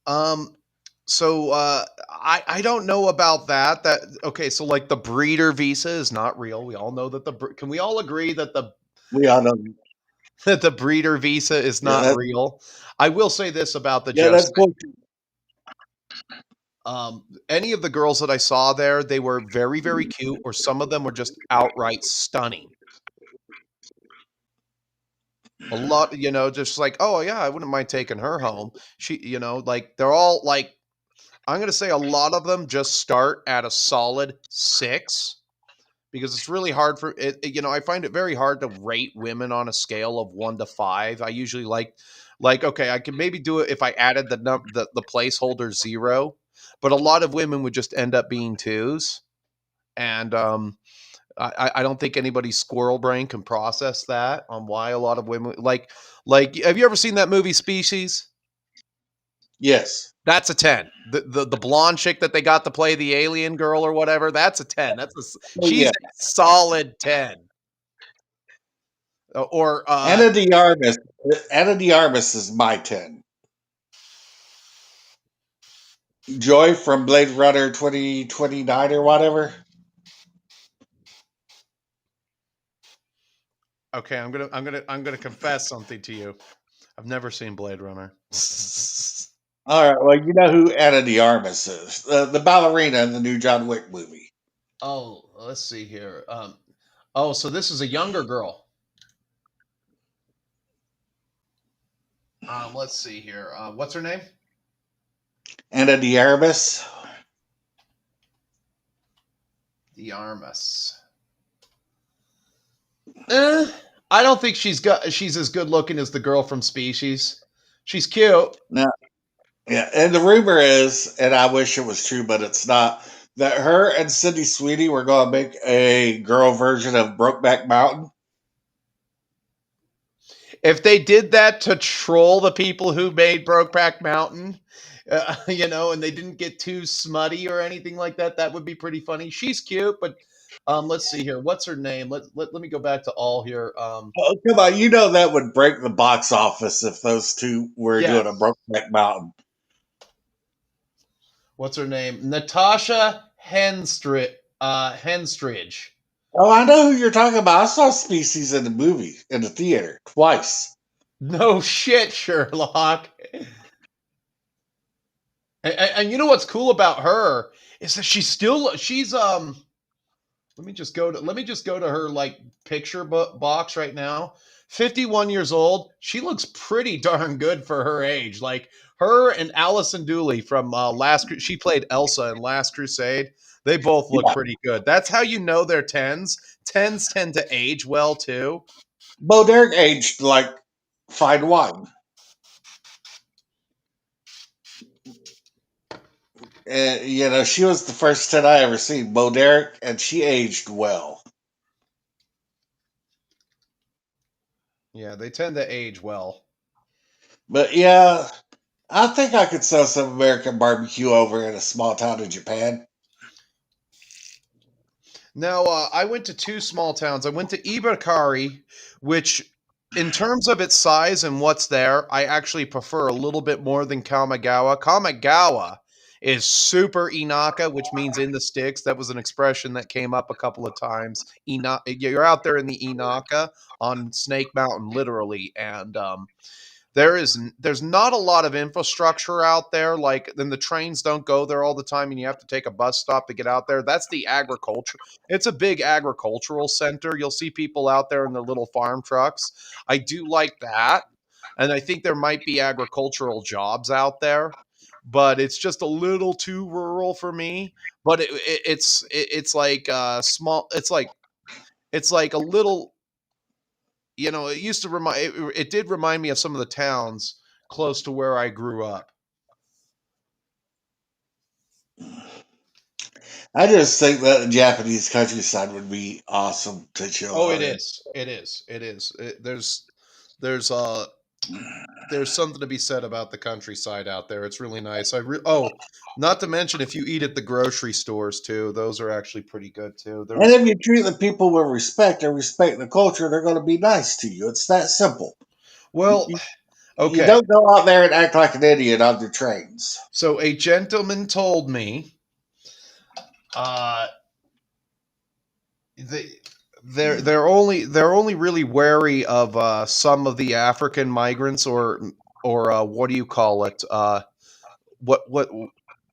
Um, I don't know about that. That okay? So like the breeder visa is not real. We all know that can we all agree that the We all know. that the breeder visa is Yeah, not real? I will say this about the that's Just bullshit. any of the girls that I saw there, they were very, very cute, or some of them were just outright stunning. A lot, just like, oh yeah, I wouldn't mind taking her home. Like they're all like, I'm gonna say a lot of them just start at a solid 6 because it's really hard for it. I find it very hard to rate women on a scale of 1 to 5. I usually like okay, I could maybe do it if I added the placeholder 0, but a lot of women would just end up being 2s, and I don't think anybody's squirrel brain can process that on why a lot of women like. Have you ever seen that movie Species? Yes. That's a 10. The blonde chick that they got to play the alien girl or whatever, that's a 10. Oh She's yeah. a solid 10. Or Anna de Armas. Anna de Armas is my 10. Joy from Blade Runner 2029 or whatever. okay, I'm gonna confess something to you. I've never seen Blade Runner. All right. Well, you know who Anna de Armas is, the ballerina in the new John Wick movie. Oh, let's see here. Oh, so this is a younger girl. Let's see here. What's her name? Anna de Armas. The Armas. Eh, I don't think she's as good looking as the girl from Species. She's cute. Now, yeah, and the rumor is, and I wish it was true, but it's not, that her and Sydney Sweeney were going to make a girl version of Brokeback Mountain. If they did that to troll the people who made Brokeback Mountain, and they didn't get too smutty or anything like that, that would be pretty funny. She's cute, but let's see here. What's her name? Let me go back to all here. Oh, come on, you know that would break the box office if those two were doing a Yes. Brokeback Mountain. What's her name? Natasha Henstridge. Oh, I know who you're talking about. I saw Species in the movie in the theater twice. No shit, Sherlock. And you know what's cool about her is that she's let me just go to her like picture box right now. 51 years old. She looks pretty darn good for her age. Like her and Allison Dooley from she played Elsa in Last Crusade. They both look Yeah, pretty good. That's how you know they're 10s. 10s tend to age well too. Bo Derek aged like fine wine. And, she was the first 10 I ever seen, Bo Derek, and she aged well. Yeah, they tend to age well. But yeah, I think I could sell some American barbecue over in a small town in Japan. Now, I went to two small towns. I went to Ibakari, which, in terms of its size and what's there, I actually prefer a little bit more than Kamigawa. Kamigawa is super Inaka, which means in the sticks. That was an expression that came up a couple of times. You're out there in the Inaka on Snake Mountain, literally, and there's not a lot of infrastructure out there. Like, then the trains don't go there all the time, and you have to take a bus stop to get out there. That's the agriculture. It's a big agricultural center. You'll see people out there in their little farm trucks. I do like that, and I think there might be agricultural jobs out there, but it's just a little too rural for me. But it's like small. It's like a little, it used to it did remind me of some of the towns close to where I grew up. I just think that the Japanese countryside would be awesome to chill Oh, it out in. is. It is. It is. There's there's something to be said about the countryside out there. It's really nice. Not to mention if you eat at the grocery stores too, those are actually pretty good too. There And was if you treat the people with respect and respect the culture, they're going to be nice to you. It's that simple. Well, You okay. don't go out there and act like an idiot on the trains. So a gentleman told me uh, they they're only really wary of some of the African migrants or what do you call it? What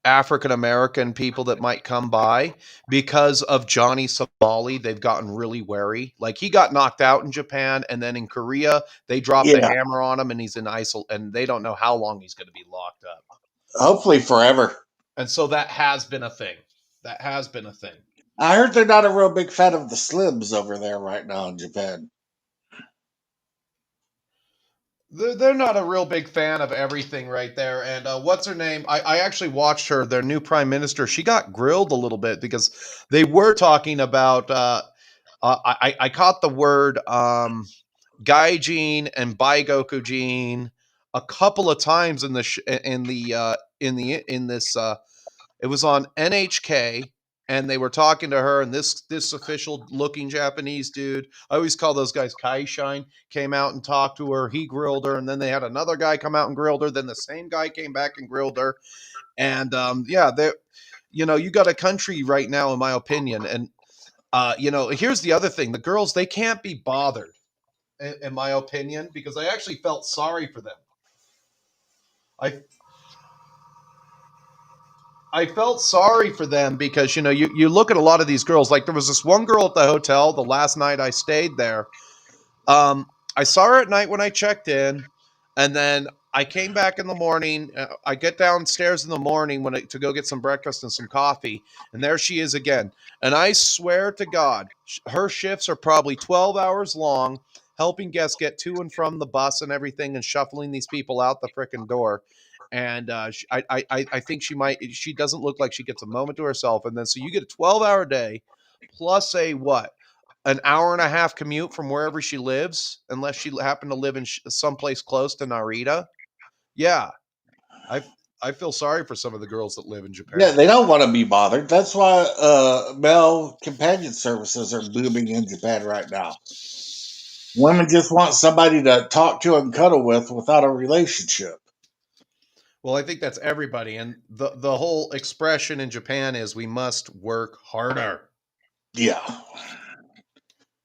African American people that might come by because of Johnny Somali. They've gotten really wary. Like he got knocked out in Japan, and then in Korea they dropped the Yeah, hammer on him, and he's in and they don't know how long he's going to be locked up. hopefully forever. And so that has been a thing. That has been a thing. I heard they're not a real big fan of the Slims over there right now in Japan. They're not a real big fan of everything right there. And what's her name? I actually watched her, their new prime minister. She got grilled a little bit because they were talking about. I caught the word gaijin and baigokujin a couple of times in the in this it was on NHK, and they were talking to her, and this official looking Japanese dude, I always call those guys Kai Shine, came out and talked to her. He grilled her, and then they had another guy come out and grilled her. Then the same guy came back and grilled her, and yeah, they, you got a country right now, in my opinion, and here's the other thing: the girls, they can't be bothered, in my opinion, because I actually felt sorry for them. I I felt sorry for them because you look at a lot of these girls. Like there was this one girl at the hotel the last night I stayed there. I saw her at night when I checked in, and then I came back in the morning. I get downstairs in the morning to go get some breakfast and some coffee, and there she is again. And I swear to God, her shifts are probably 12 hours long, helping guests get to and from the bus and everything, and shuffling these people out the frickin' door. And I think she doesn't look like she gets a moment to herself. And then so you get a 12-hour day plus a what? An hour and a half commute from wherever she lives, unless she happened to live in someplace close to Narita. Yeah, I I feel sorry for some of the girls that live in Yeah, Japan. they don't want to be bothered. That's why male companion services are booming in Japan right now. Women just want somebody to talk to and cuddle with without a relationship. Well, I think that's everybody, and the whole expression in Japan is we must work harder. Yeah.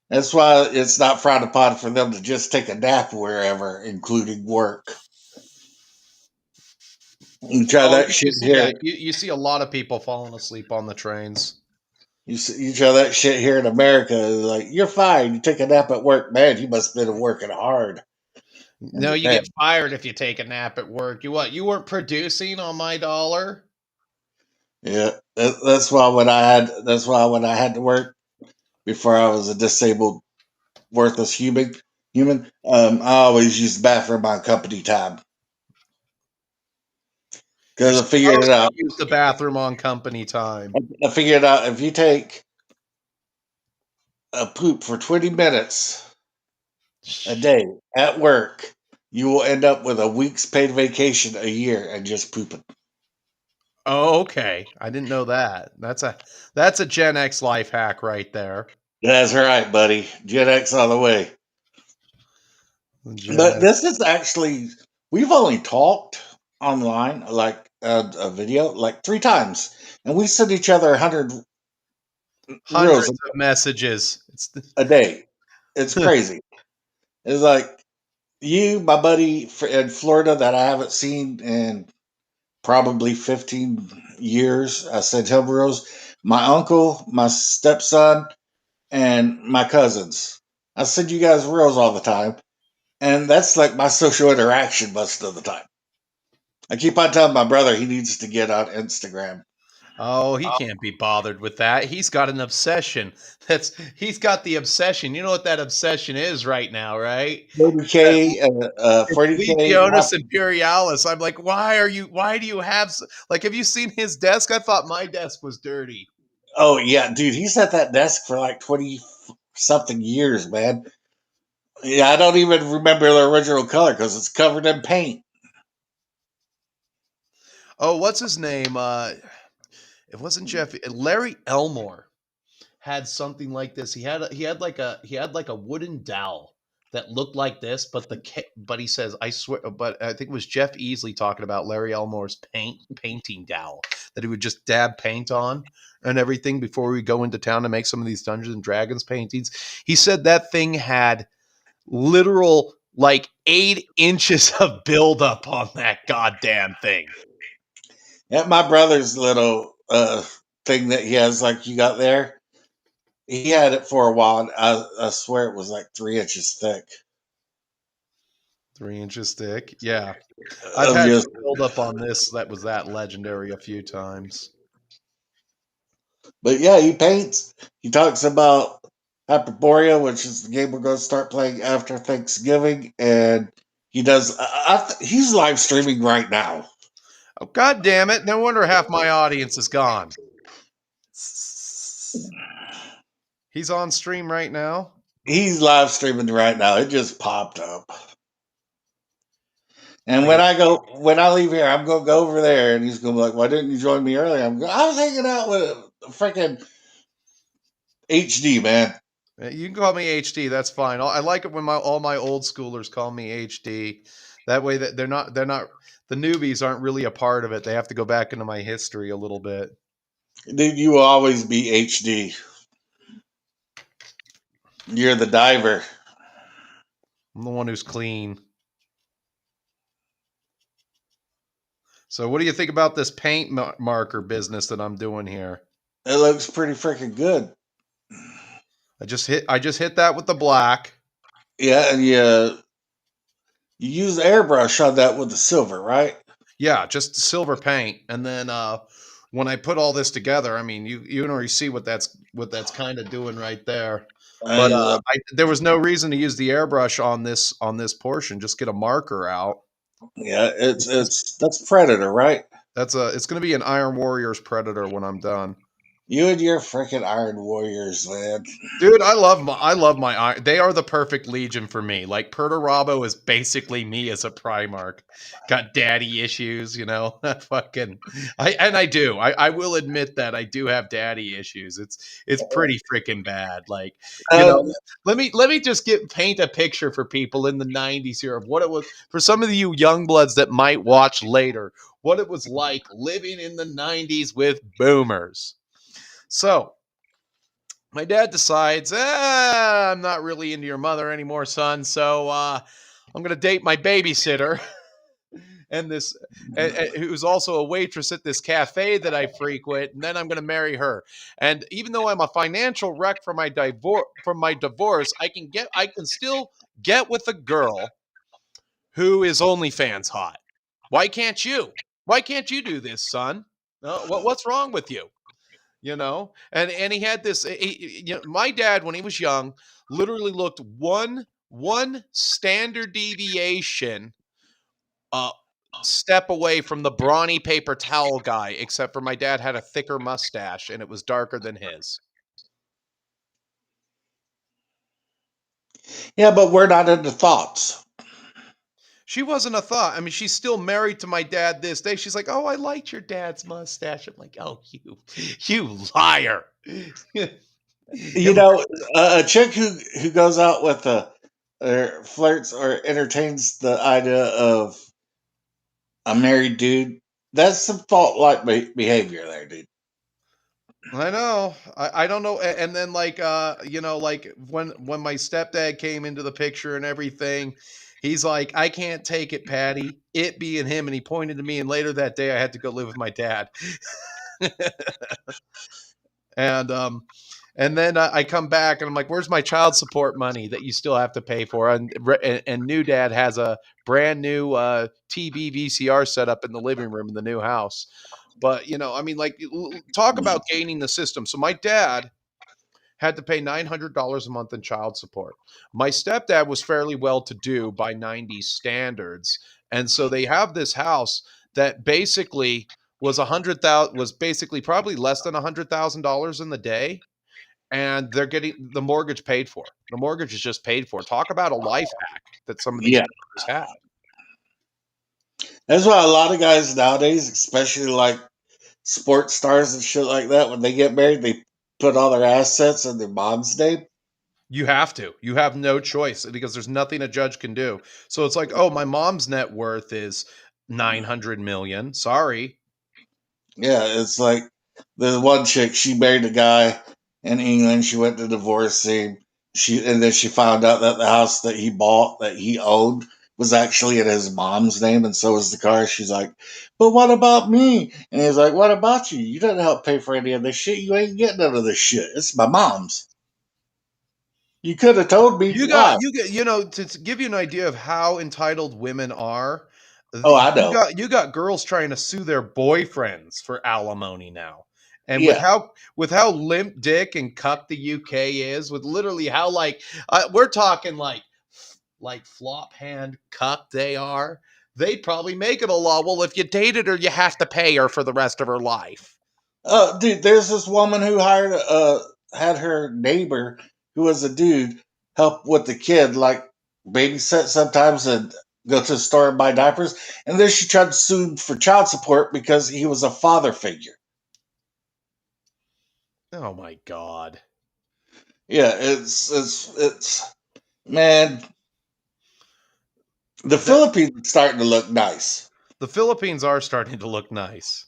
That's why it's not frowned upon for them to just take a nap wherever, including work. You try Oh, that you shit see, here. yeah, you see a lot of people falling asleep on the trains. You try that shit here in America. Like you're fine. You take a nap at work, man. You must have been working hard. In No, you Japan, get fired if you take a nap at work. You what? You weren't producing on my dollar? yeah. That's why when I had. That's why when I had to work before I was a disabled, worthless human. I always used the bathroom on company time You're because I figured it supposed to out. use the bathroom on company time. I figured out if you take a poop for 20 minutes a day at work, you will end up with a week's paid vacation a year and just pooping. Oh, okay. I didn't know that. That's a Gen X life hack right there. That's right, buddy. Gen X on the way. Gen But X. this is actually, we've only talked online, like a video, like 3 times. And we send each other 100 reels Hundreds of messages. a day. It's crazy. It's like you, my buddy in Florida that I haven't seen in probably 15 years. I sent him reels. My uncle, my stepson, and my cousins. I send you guys reels all the time. And that's like my social interaction most of the time. I keep on telling my brother he needs to get on Instagram. Oh, he can't be bothered with that. He's got an obsession. He's got the obsession. You know what that obsession is right now, right? That 40K, 40K. Legionis Imperialis. I'm like, why do you have like, have you seen his desk? I thought my desk was dirty. Oh, yeah, dude, he's at that desk for like 20 something years, man. Yeah, I don't even remember the original color because it's covered in paint. Oh, what's his name? It wasn't Jeff. Larry Elmore had something like this. He had like a wooden dowel that looked like this, but he says, I swear, but I think it was Jeff Easley talking about Larry Elmore's painting dowel that he would just dab paint on and everything before we go into town to make some of these Dungeons and Dragons paintings. He said that thing had literal like 8 inches of buildup on that goddamn thing. Yeah, my brother's little thing that he has, like you got there, he had it for a while. And I swear it was like 3 inches thick. 3 inches thick. Yeah. I've Of had just, some buildup on this that was that legendary a few times. but yeah, he paints. He talks about Hyperborea, which is the game we're going to start playing after Thanksgiving, and he does. He's live streaming right now. Oh, God damn it. No wonder half my audience is gone. He's on stream right now. He's live streaming right now. It just popped up. And I when I leave here, I'm gonna go over there, and he's gonna be like, "Why didn't you join me earlier?" I was hanging out with a freaking HD man. You can call me HD. That's fine. I like it when all my old schoolers call me HD. That way that they're not the newbies aren't really a part of it. They have to go back into my history a little bit. Dude, you will always be HD. You're the diver. I'm the one who's clean. So what do you think about this paint marker business that I'm doing here? It looks pretty freaking good. I just hit that with the black. Yeah, and you use airbrush on that with the silver, right? Yeah, just silver paint, and then when I put all this together, I mean, you already see what that's kind of doing right there. But there was no reason to use the airbrush on this portion. Just get a marker out. Yeah, that's Predator, right? It's going to be an Iron Warriors Predator when I'm done. You and your freaking Iron Warriors, man. Dude, I love my they are the perfect legion for me. Like Perturabo is basically me as a Primarch. Got daddy issues, you know. Fucking I will admit that I do have daddy issues. It's pretty freaking bad. Like, you know, let me just paint a picture for people in the 90s here of what it was for some of you young bloods that might watch later, what it was like living in the 90s with boomers. So, my dad decides, I'm not really into your mother anymore, son. So I'm going to date my babysitter, and who's also a waitress at this cafe that I frequent, and then I'm going to marry her. And even though I'm a financial wreck from my divorce, I can still get with a girl who is OnlyFans hot. Why can't you? Why can't you do this, son? What's wrong with you? You know, and he had this. My dad, when he was young, literally looked one standard deviation step away from the brawny paper towel guy, except for my dad had a thicker mustache and it was darker than his. Yeah, but we're not into thoughts. She wasn't a thought. I mean, she's still married to my dad this day. She's like, "Oh, I liked your dad's mustache." I'm like, "Oh, you liar." You know, a chick who goes out with or flirts or entertains the idea of a married dude, that's some fault-like behavior there, dude. I know. I don't know. And then like you know, like when my stepdad came into the picture and everything, he's like, "I can't take it, Patty." It being him, and he pointed to me. And later that day, I had to go live with my dad. And then I come back and I'm like, "Where's my child support money that you still have to pay for?" And new dad has a brand new TV VCR set up in the living room in the new house. But you know, I mean, like, talk about gaining the system. So my dad had to pay $900 a month in child support. My stepdad was fairly well to do by 90s standards, and so they have this house that basically was basically probably less than $100,000 in the day, and they're getting the mortgage paid for. The mortgage is just paid for. Talk about a life hack that some of these boomers had. That's why a lot of guys nowadays, especially like sports stars and shit like that, when they get married, they put all their assets in their mom's name. You have to. You have no choice because there's nothing a judge can do. So it's like, oh, my mom's net worth is 900 million. Sorry. Yeah, it's like the one chick, she married a guy in England. She went to divorce him. And then she found out that the house that he bought that he owned was actually in his mom's name, and so was the car. She's like, "But what about me?" And he's like, "What about you? You didn't help pay for any of this shit. You ain't getting none of this shit. It's my mom's. You could have told me why." To give you an idea of how entitled women are, Oh, I know. you got girls trying to sue their boyfriends for alimony now. And Yeah. with how limp dick and cuck the UK is, with literally how we're talking like flop hand cuck they are, they'd probably make it a law. Well, if you dated her, you have to pay her for the rest of her life. Dude, there's this woman who had her neighbor who was a dude help with the kid, like babysit sometimes and go to the store and buy diapers. And then she tried to sue him for child support because he was a father figure. Oh my god. Yeah, it's man. The That Philippines is starting to look nice. the Philippines are starting to look nice.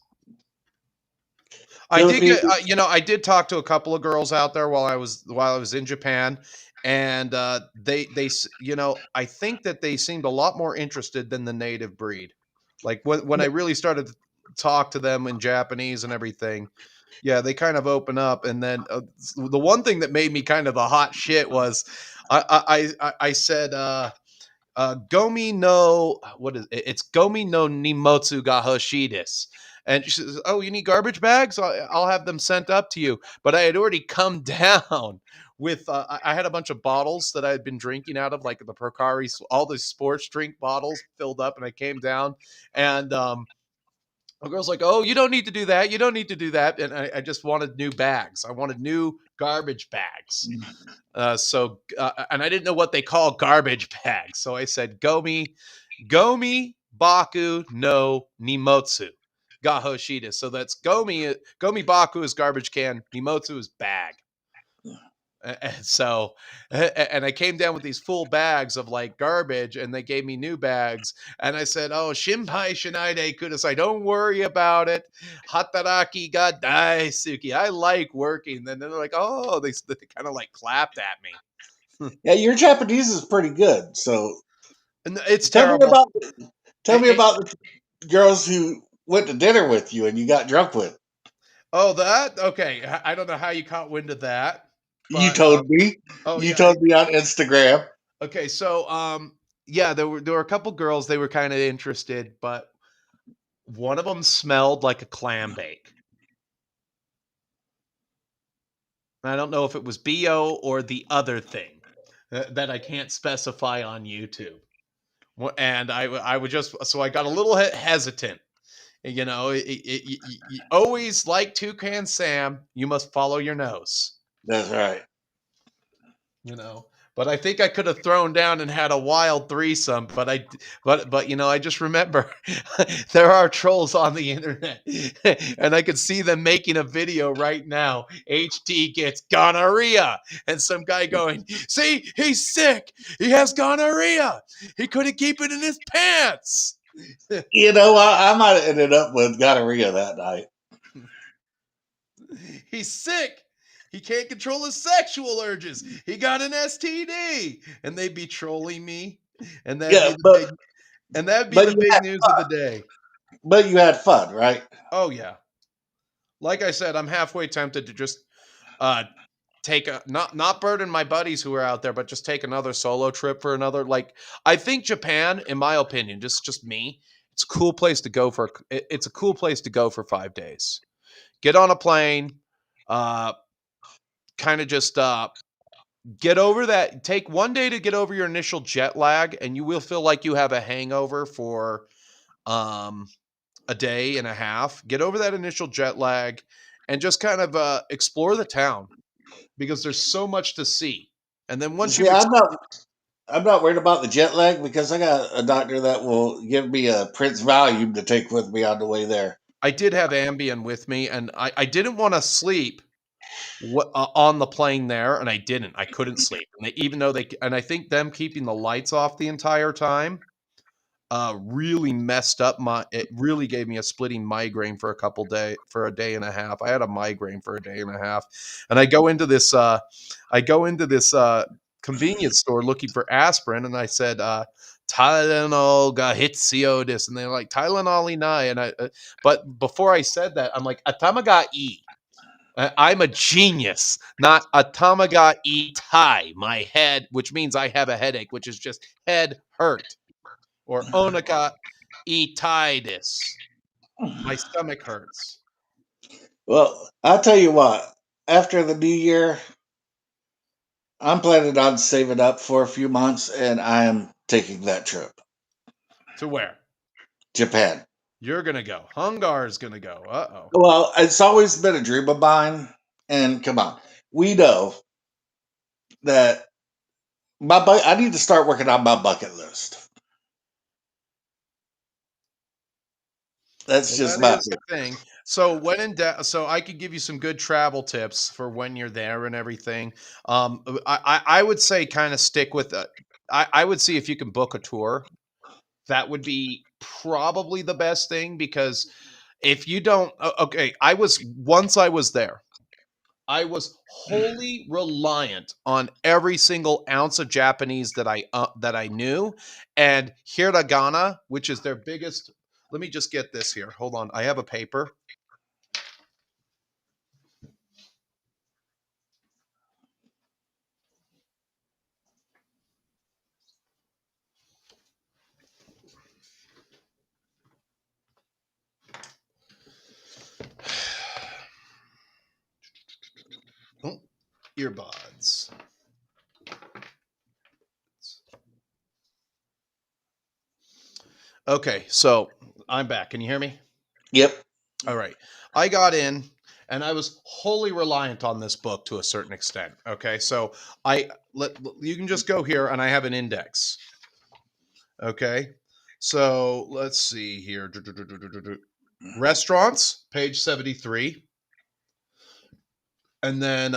I did Philippines, get, I did talk to a couple of girls out there while I was in Japan, and I think that they seemed a lot more interested than the native breed. Like when I really started to talk to them in Japanese and everything, yeah, they kind of open up. And then the one thing that made me kind of the hot shit was I said. Gomi no, what is it? It's Gomi no Nimotsu ga Hoshidis. And she says, "Oh, you need garbage bags? I'll have them sent up to you." But I had already come down with, I had a bunch of bottles that I had been drinking out of, like the Procari, all the sports drink bottles filled up. And I came down, and the girl's like, "Oh, you don't need to do that. You don't need to do that." And I just wanted new bags. I wanted new garbage bags. And I didn't know what they call garbage bags. So I said, Gomi Baku no Nimotsu. Ga Hoshida. So that's Gomi Baku is garbage can, Nimotsu is bag. And I came down with these full bags of like garbage, and they gave me new bags. And I said, "Oh, Shimpai Shinaide Kudasai, don't worry about it. Hataraki ga daisuki. I like working." Then they're like, "Oh," they kind of like clapped at me. yeah, your Japanese is pretty good. So And it's tell me terrible. about tell It, me it, about the girls who went to dinner with you and you got drunk with. oh, that okay. I don't know how you caught wind of that, You but told me. oh You yeah. told me on Instagram. Okay, so yeah, there were a couple girls. They were kind of interested, but one of them smelled like a clam bake. I don't know if it was BO or the other thing that I can't specify on YouTube. And I would just, so I got a little hesitant. You always like Toucan Sam, you must follow your nose. That's right. you know. But I think I could have thrown down and had a wild threesome. But I just remember there are trolls on the internet, and I could see them making a video right now. HT gets gonorrhea, and some guy going, "See, he's sick. He has gonorrhea. He couldn't keep it in his pants." I might have ended up with gonorrhea that night. He's sick. He can't control his sexual urges. He got an STD, and they'd be trolling me, and that'd be Yeah, the but big and that'd be but the you big had news of the fun. day. But you had fun, right? Oh yeah, like I said, I'm halfway tempted to just uh take a not burden my buddies who are out there, but just take another solo trip for another. Like I think Japan, in my opinion, just me, it's a cool place to go for. It's a cool place to go for 5 days. Get on a plane, uh, kind of just get over that. Take one day to get over your initial jet lag, and you will feel like you have a hangover for um a day and a half. Get over that initial jet lag, and just kind of explore the town because there's so much to see. And then once See, I'm not worried about the jet lag because I got a doctor that will give me a Prince Valium to take with me on the way there. I did have Ambien with me, and I didn't want to sleep on the plane there, and I didn't. I couldn't sleep, and even though and I think them keeping the lights off the entire time really messed up it really gave me a splitting migraine for a day and a half. I had a migraine for a day and a half, and I go into this convenience store looking for aspirin, and I said Tylenol Gahitsiotis, and they're like Tylenol inai, and but before I said that, I'm like Atamaga E. I'm a genius, not Atamaga E Tai, my head, which means I have a headache, which is just head hurt, or onitis. My stomach hurts. Well, I'll tell you what. After the new year, I'm planning on saving up for a few months, and I am taking that trip. To where? Japan. You're gonna go. Hungar's gonna go. Uh-oh. Well, it's always been a dream of mine, and come on, we know that I need to start working on my bucket list. That's Well, just that my is the opinion. thing. So when in doubt, so I could give you some good travel tips for when you're there and everything. I would say kind of stick with I would see if you can book a tour. That would be probably the best thing, because if you don't, okay, once I was there, I was wholly reliant on every single ounce of Japanese that I knew, and hiragana, which is their biggest. Let me just get this here. Hold on, I have a paper. Oh, earbuds. Okay, so I'm back. Can you hear me? Yep. All right. I got in and I was wholly reliant on this book to a certain extent. Okay. So you can just go here and I have an index. Okay. So let's see here. Restaurants, page 73. And then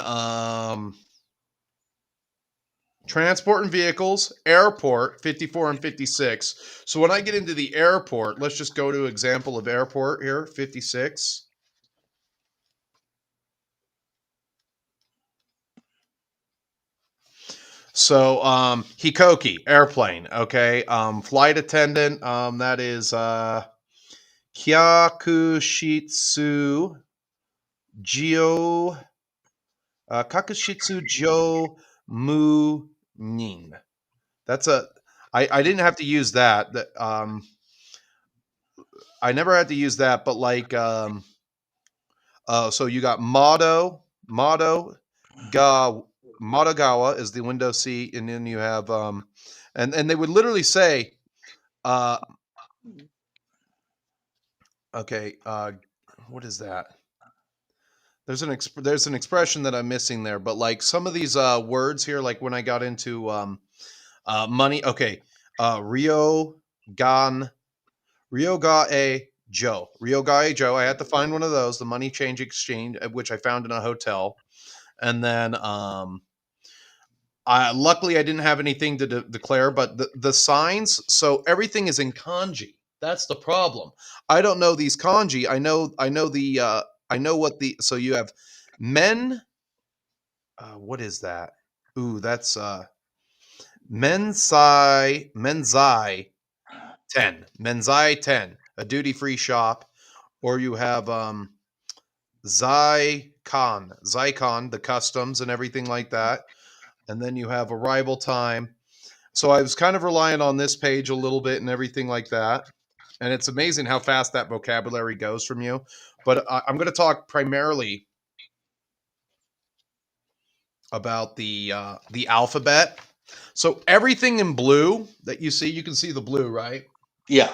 transport and vehicles, airport, 54 and 56. So when I get into the airport, let's just go to example of airport here, 56. So Hikoki, airplane, okay. Flight attendant, that is Kyakushitsu Jio Kakushitsu Jo Mu Nin. That's I didn't have to use that. I never had to use that, but like so you got Ga Madagawa is the window seat, and then you have and they would literally say uh okay, what is that? There's an expression that I'm missing there, but like some of these words here, like when I got into money, okay, Rio Gan Ryogae Joe. Ryogae Joe. I had to find one of those, the money change exchange, which I found in a hotel. And then luckily I didn't have anything to declare, but the signs, so everything is in kanji. That's the problem. I don't know these kanji. I know what the so you have men. What is that? Ooh, that's Menzai 10, a duty free shop, or you have Zycon, the customs and everything like that, and then you have arrival time. So I was kind of relying on this page a little bit and everything like that, and it's amazing how fast that vocabulary goes from you. But I'm going to talk primarily about the alphabet. So everything in blue that you see, you can see the blue, right? Yeah.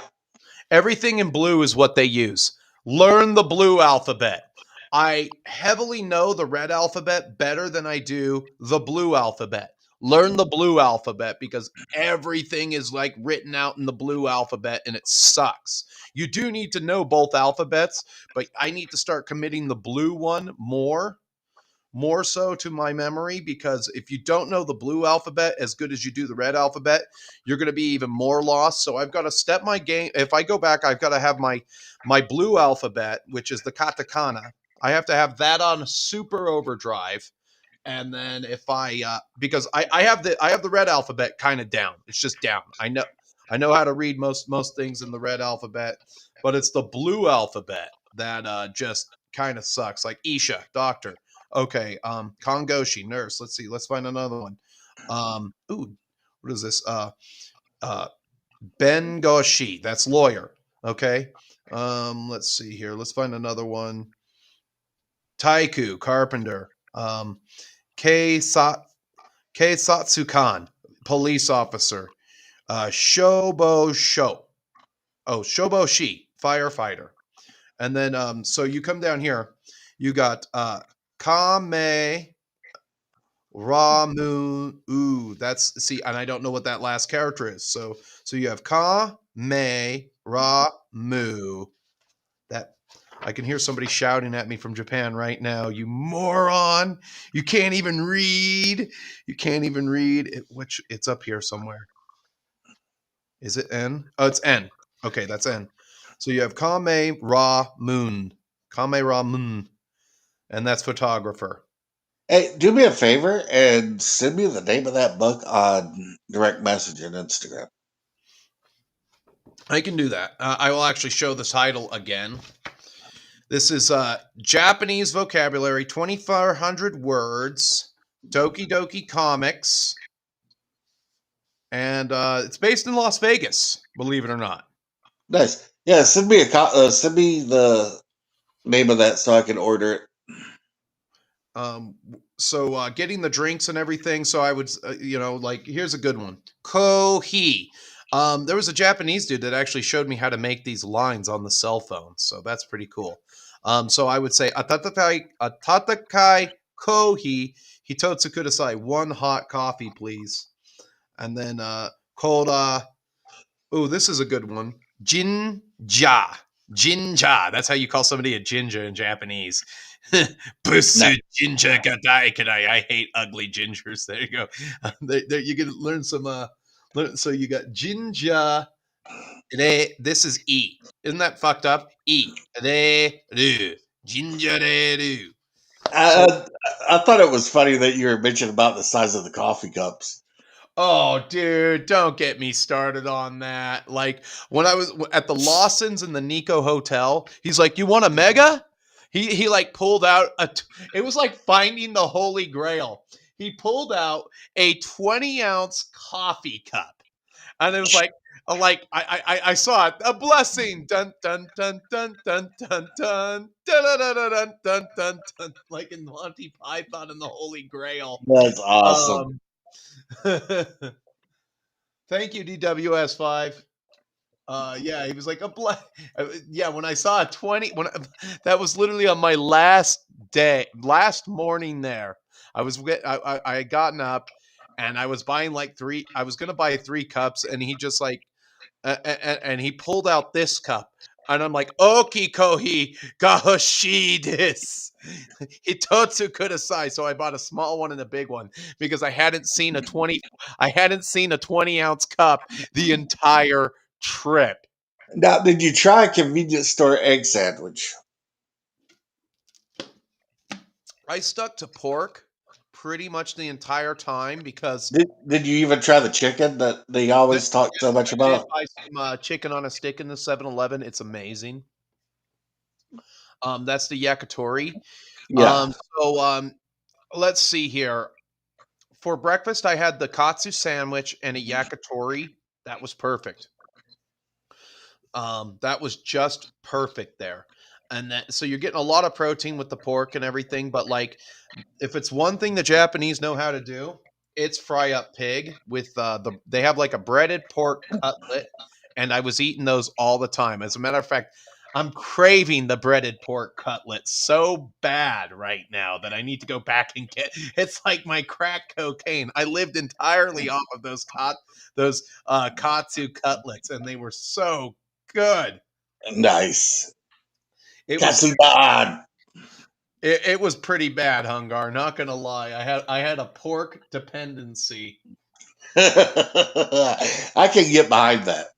Everything in blue is what they use. Learn the blue alphabet. I heavily know the red alphabet better than I do the blue alphabet. Learn the blue alphabet because everything is like written out in the blue alphabet and it sucks. You do need to know both alphabets, but I need to start committing the blue one more more so to my memory, because if you don't know the blue alphabet as good as you do the red alphabet, you're going to be even more lost. So I've got to step my game. If I go back, I've got to have my blue alphabet, which is the katakana. I have to have that on super overdrive. And then if because I have the red alphabet kind of down. It's just down. I know how to read most things in the red alphabet, but it's the blue alphabet that just kind of sucks. Like Isha, doctor. Okay, Kongoshi, nurse. Let's see. Let's find another one. Ooh, what is this? Uh, Bengoshi. That's lawyer. Okay. Let's see here. Let's find another one. Taiku, carpenter. Kei Satsukan, police officer. Shobo Sho. Oh, Shobo Shi, firefighter. And then so you come down here, you got Kame Ramu. Ooh, that's see, and I don't know what that last character is. So you have Kame Ramu. That I can hear somebody shouting at me from Japan right now. You moron! You can't even read. You can't even read it. Which it's up here somewhere. Is it N? Oh, it's N. Okay, that's N. So you have Kame Ra Moon. Kame Ra Moon. And that's photographer. Hey, do me a favor and send me the name of that book on direct message and Instagram. I can do that. I will actually show the title again. This is Japanese vocabulary, 2,400 words, Doki Doki Comics, and it's based in Las Vegas, believe it or not. Nice. Yeah, send me the name of that so I can order it. So getting the drinks and everything. So I would, like here's a good one. Kohi. There was a Japanese dude that actually showed me how to make these lines on the cell phone. So that's pretty cool. So I would say atatakai kohi hitotsu kudasai. One hot coffee, please. And then cold. Oh, this is a good one. Jinja. Jinja. That's how you call somebody a ginger in Japanese. Busu ginger gadai kadai. I hate ugly gingers. There you go. There you can learn some. So you got jinja. This is E. Isn't that fucked up? E. Jinja. So I thought it was funny that you were mentioning about the size of the coffee cups. oh, dude, don't get me started on that. Like when I was at the Lawsons in the Nico Hotel, he's like, "You want a mega?" He like pulled out it was like finding the Holy Grail. He pulled out a 20-ounce coffee cup, and it was like I saw it. A blessing, dun dun dun dun dun dun dun dun dun dun dun dun dun dun, like in Monty Python and the Holy Grail. That's awesome. Um, Thank you, DWS5. Yeah, he was like yeah, when I saw a 20 that was literally on my last morning there. I had gotten up and I was buying like I was going to buy 3 cups, and he just like and he pulled out this cup, and I'm like, "Oki kohi gahoshidis." Hitotsu kudasai. So I bought a small one and a big one because I hadn't seen a 20-ounce cup the entire trip. Now, did you try a convenience store egg sandwich? I stuck to pork pretty much the entire time because Did you even try the chicken that they always talk so much I did about? buy some chicken on a stick in the 7-Eleven. It's amazing. That's the yakitori. Yeah. Let's see here. For breakfast, I had the katsu sandwich and a yakitori. That was perfect. That was just perfect there. And so you're getting a lot of protein with the pork and everything, but like if it's one thing the Japanese know how to do, it's fry up pig with they have like a breaded pork cutlet, and I was eating those all the time. As a matter of fact, I'm craving the breaded pork cutlet so bad right now that I need to go back and get. It's like my crack cocaine. I lived entirely off of those katsu cutlets, and they were so good. Nice. It was Katsudan. It was pretty bad, Hungar. Not gonna lie. I had a pork dependency. I can get behind that.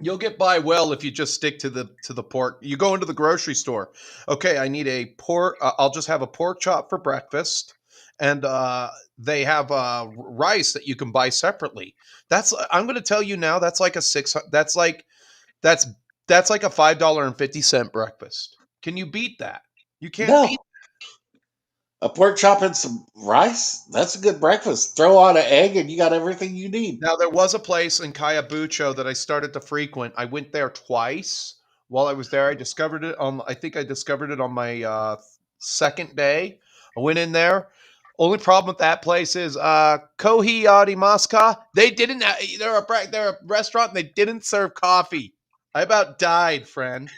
You'll get by well if you just stick to the pork. You go into the grocery store. Okay, I need a pork. I'll just have a pork chop for breakfast, and they have rice that you can buy separately. That's I'm going to tell you now. That's like a six. That's that's like a $5.50 breakfast. Can you beat that? You can't beat. No, a pork chop and some rice. That's a good breakfast. Throw on an egg, and you got everything you need. Now there was a place in Kayabucho that I started to frequent. I went there twice while I was there. I think I discovered it on my second day. I went in there. Only problem with that place is Kohi Arimaska. They didn't. They're a restaurant. And they didn't serve coffee. I about died, friend.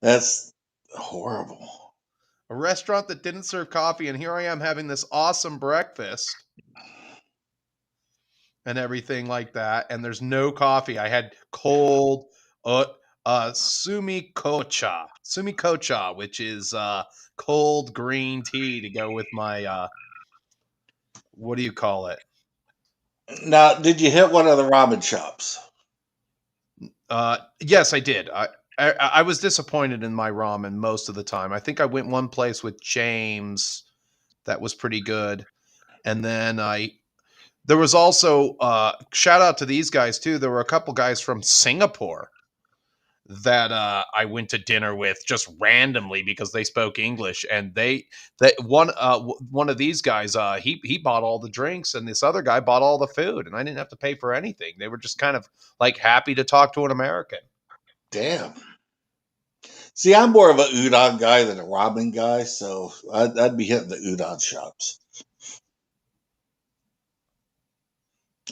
That's horrible. A restaurant that didn't serve coffee, and here I am having this awesome breakfast and everything like that, and there's no coffee. I had cold sumikocha, which is cold green tea to go with my what do you call it? Now, did you hit one of the ramen shops? Yes, I did. I was disappointed in my ramen most of the time. I think I went one place with James that was pretty good, and then there was also shout out to these guys too. There were a couple guys from Singapore that I went to dinner with just randomly because they spoke English, and one of these guys he bought all the drinks, and this other guy bought all the food, and I didn't have to pay for anything. They were just kind of like happy to talk to an American. Damn. See, I'm more of a udon guy than a ramen guy, so I'd be hitting the udon shops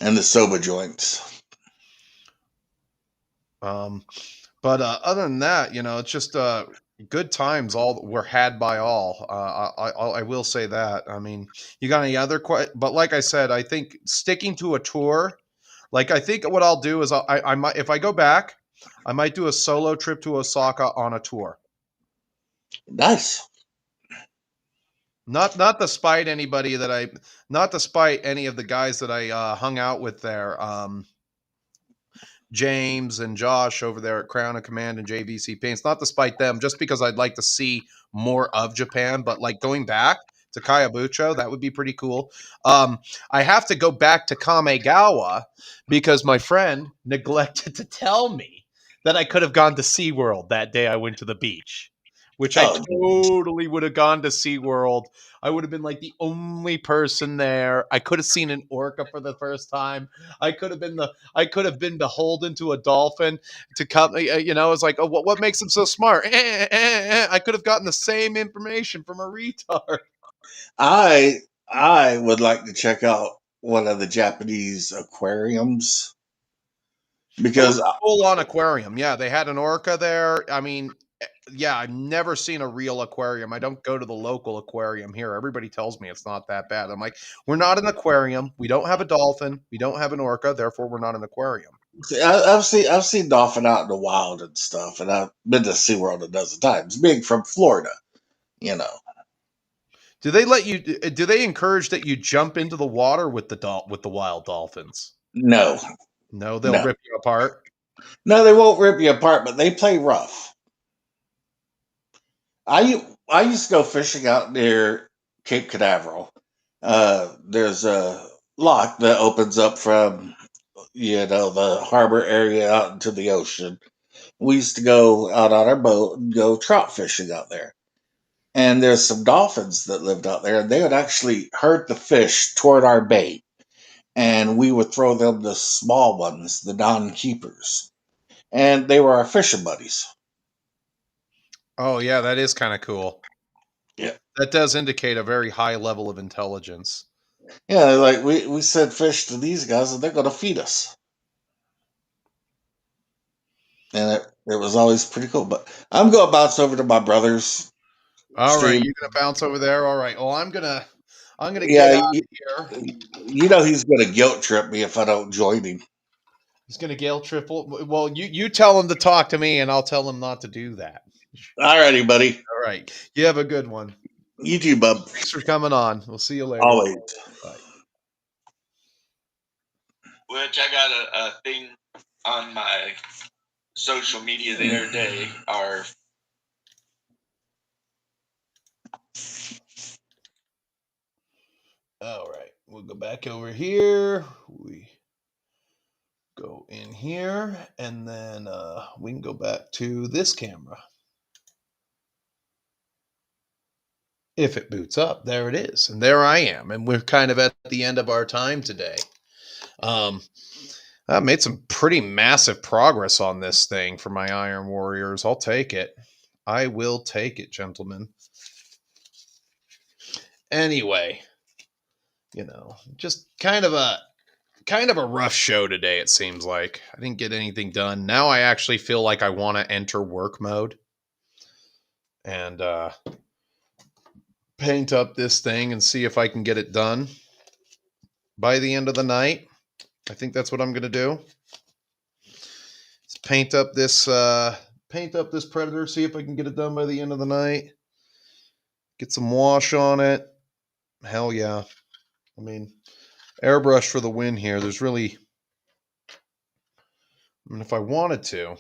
and the soba joints. But other than that, it's just good times. All were had by all. I will say that. I mean, you got any other But like I said, I think sticking to a tour. Like I think what I'll do is I might, if I go back, I might do a solo trip to Osaka on a tour. Nice. Not despite anybody that not despite any of the guys that I hung out with there. James and Josh over there at Crown of Command and JVC Paints, not despite them, just because I'd like to see more of Japan. But like going back to Kayabucho, that would be pretty cool. I have to go back to Kamegawa because my friend neglected to tell me that I could have gone to SeaWorld that day I went to the beach, which I totally would have gone to SeaWorld. I would have been like the only person there. I could have seen an orca for the first time. I could have been beholden to a dolphin to come. It's like, oh, what makes them so smart? I could have gotten the same information from a retard. I would like to check out one of the Japanese aquariums It was because a full-on aquarium. Yeah, they had an orca there. I mean, yeah, I've never seen a real aquarium. I don't go to the local aquarium here. Everybody tells me it's not that bad. I'm like, we're not an aquarium. We don't have a dolphin. We don't have an orca. Therefore, we're not an aquarium. I've seen dolphin out in the wild and stuff, and I've been to SeaWorld a dozen times. Being from Florida, you know. Do they let you? Do they encourage that you jump into the water with the wild dolphins? No, No, they'll no, rip you apart. no. They won't rip you apart, but they play rough. I used to go fishing out near Cape Canaveral. There's a lock that opens up from the harbor area out into the ocean. We used to go out on our boat and go trout fishing out there. And there's some dolphins that lived out there, and they would actually herd the fish toward our bait, and we would throw them the small ones, the non-keepers, and they were our fishing buddies. Oh yeah, that is kind of cool. Yeah, That does indicate a very high level of intelligence. yeah. Like we send fish to these guys, and they're going to feed us, and it was always pretty cool. But I'm going to bounce over to my brother's All right, stream. you're gonna bounce over there. All right. Well, I'm gonna get Yeah, out of here. he's going to guilt trip me if I don't join him. He's gonna Gale triple. Well, you tell him to talk to me, and I'll tell him not to do that. Alrighty, buddy. All right. You have a good one. You too, bub. Thanks for coming on. We'll see you later. Always. Bye. Which I got a thing on my social media the other day. All right. We'll go back over here. We go in here, and then we can go back to this camera. If it boots up, there it is. And there I am. And we're kind of at the end of our time today. I made some pretty massive progress on this thing for my Iron Warriors. I'll take it. I will take it, gentlemen. Anyway, just kind of a rough show today, it seems like. I didn't get anything done. Now I actually feel like I want to enter work mode and paint up this thing and see if I can get it done by the end of the night. I think that's what I'm going to do. Let's paint up this Predator, see if I can get it done by the end of the night. Get some wash on it. Hell yeah. I mean, airbrush for the win here. There's really, if I wanted to,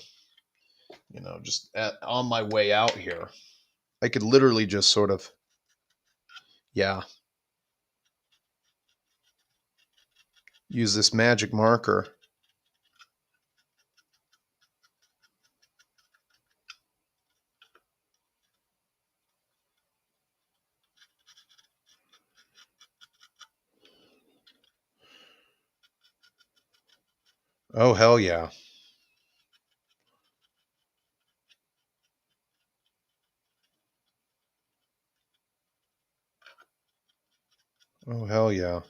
just on my way out here, I could literally just sort of, use this magic marker. Oh, hell yeah. Oh, hell yeah.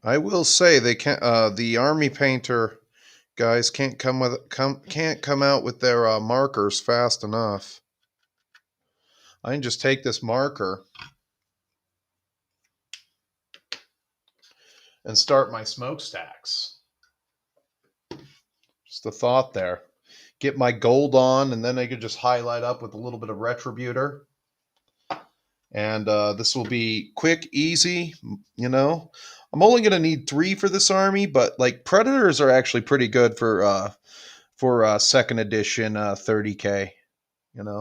I will say they can't. The army painter guys can't come out with their markers fast enough. I can just take this marker and start my smokestacks. Just a thought there. Get my gold on, and then I could just highlight up with a little bit of Retributor. And this will be quick, easy, I'm only going to need 3 for this army, but like Predators are actually pretty good for second edition 30K,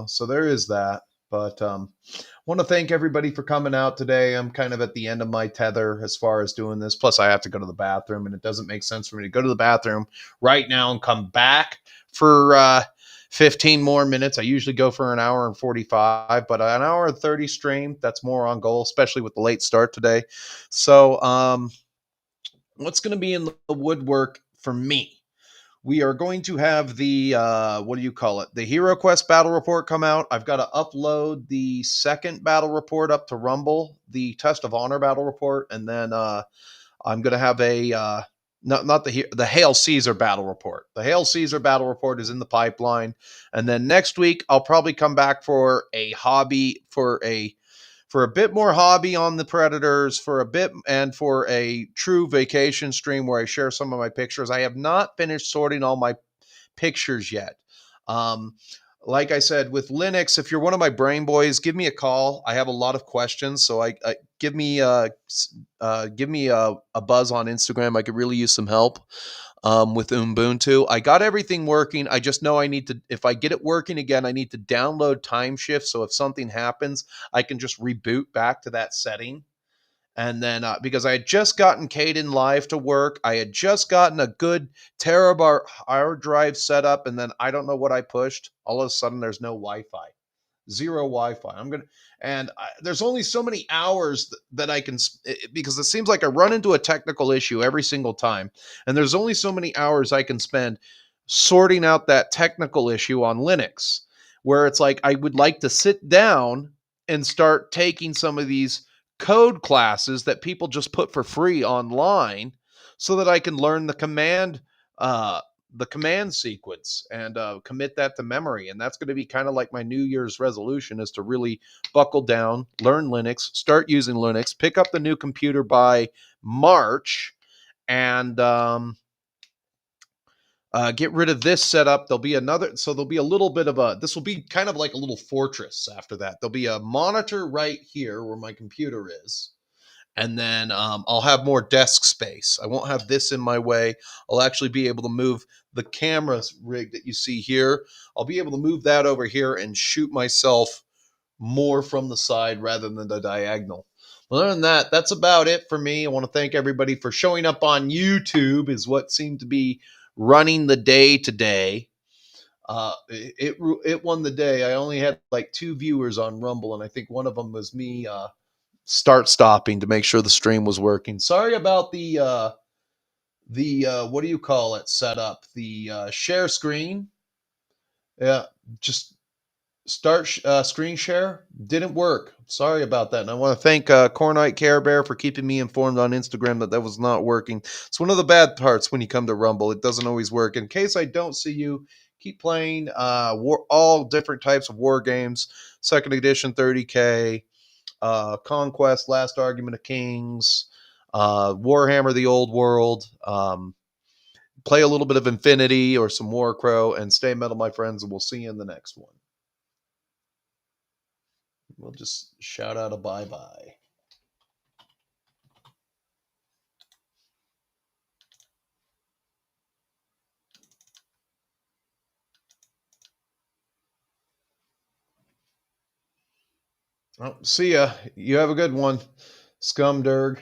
so there is that. But want to thank everybody for coming out today. I'm kind of at the end of my tether as far as doing this. Plus, I have to go to the bathroom, and it doesn't make sense for me to go to the bathroom right now and come back for 15 more minutes. I usually go for an hour and 45, but an hour and 30 stream, that's more on goal, especially with the late start today. So what's going to be in the woodwork for me? We are going to have the, the Hero Quest Battle Report come out. I've got to upload the second battle report up to Rumble, the Test of Honor Battle Report, and then I'm going to have a, not the Hail Caesar Battle Report. The Hail Caesar Battle Report is in the pipeline. And then next week, I'll probably come back for a hobby, for a bit more hobby on the Predators, for a bit, and for a true vacation stream where I share some of my pictures. I have not finished sorting all my pictures yet. Like I said, with Linux, if you're one of my brain boys, give me a call. I have a lot of questions, so I give me a buzz on Instagram. I could really use some help with Ubuntu. I got everything working. I just know I need to, if I get it working again, I need to download Timeshift. So if something happens, I can just reboot back to that setting. And then because I had just gotten Caden Live to work, I had just gotten a good terabyte hard drive set up, and then I don't know what I pushed. All of a sudden, there's no Wi-Fi, zero Wi-Fi. There's only so many hours that I can, because it seems like I run into a technical issue every single time, and there's only so many hours I can spend sorting out that technical issue on Linux, where it's like I would like to sit down and start taking some of these code classes that people just put for free online so that I can learn the command sequence and commit that to memory. And that's going to be kind of like my New Year's resolution, is to really buckle down, learn Linux, start using Linux, pick up the new computer by March, and get rid of this setup. There'll be another, so there'll be a little bit of a, this will be kind of like a little fortress after that. There'll be a monitor right here where my computer is. And then I'll have more desk space. I won't have this in my way. I'll actually be able to move the camera rig that you see here. I'll be able to move that over here and shoot myself more from the side rather than the diagonal. Other than that, that's about it for me. I want to thank everybody for showing up on YouTube, is what seemed to be running the day today. It won the day. I only had like 2 viewers on Rumble, and I think one of them was me stopping to make sure the stream was working. Sorry about the what do you call it setup? The share screen. Yeah, just start screen share didn't work. Sorry about that. And I want to thank Cornite Care Bear for keeping me informed on Instagram that was not working. It's one of the bad parts when you come to Rumble. It doesn't always work. In case I don't see you, keep playing all different types of war games. Second edition 30K, Conquest, Last Argument of Kings, Warhammer the Old World. Play a little bit of Infinity or some Warcrow, and stay metal, my friends, and we'll see you in the next one. We'll just shout out a bye-bye. Oh, see ya. You have a good one, Scumderg.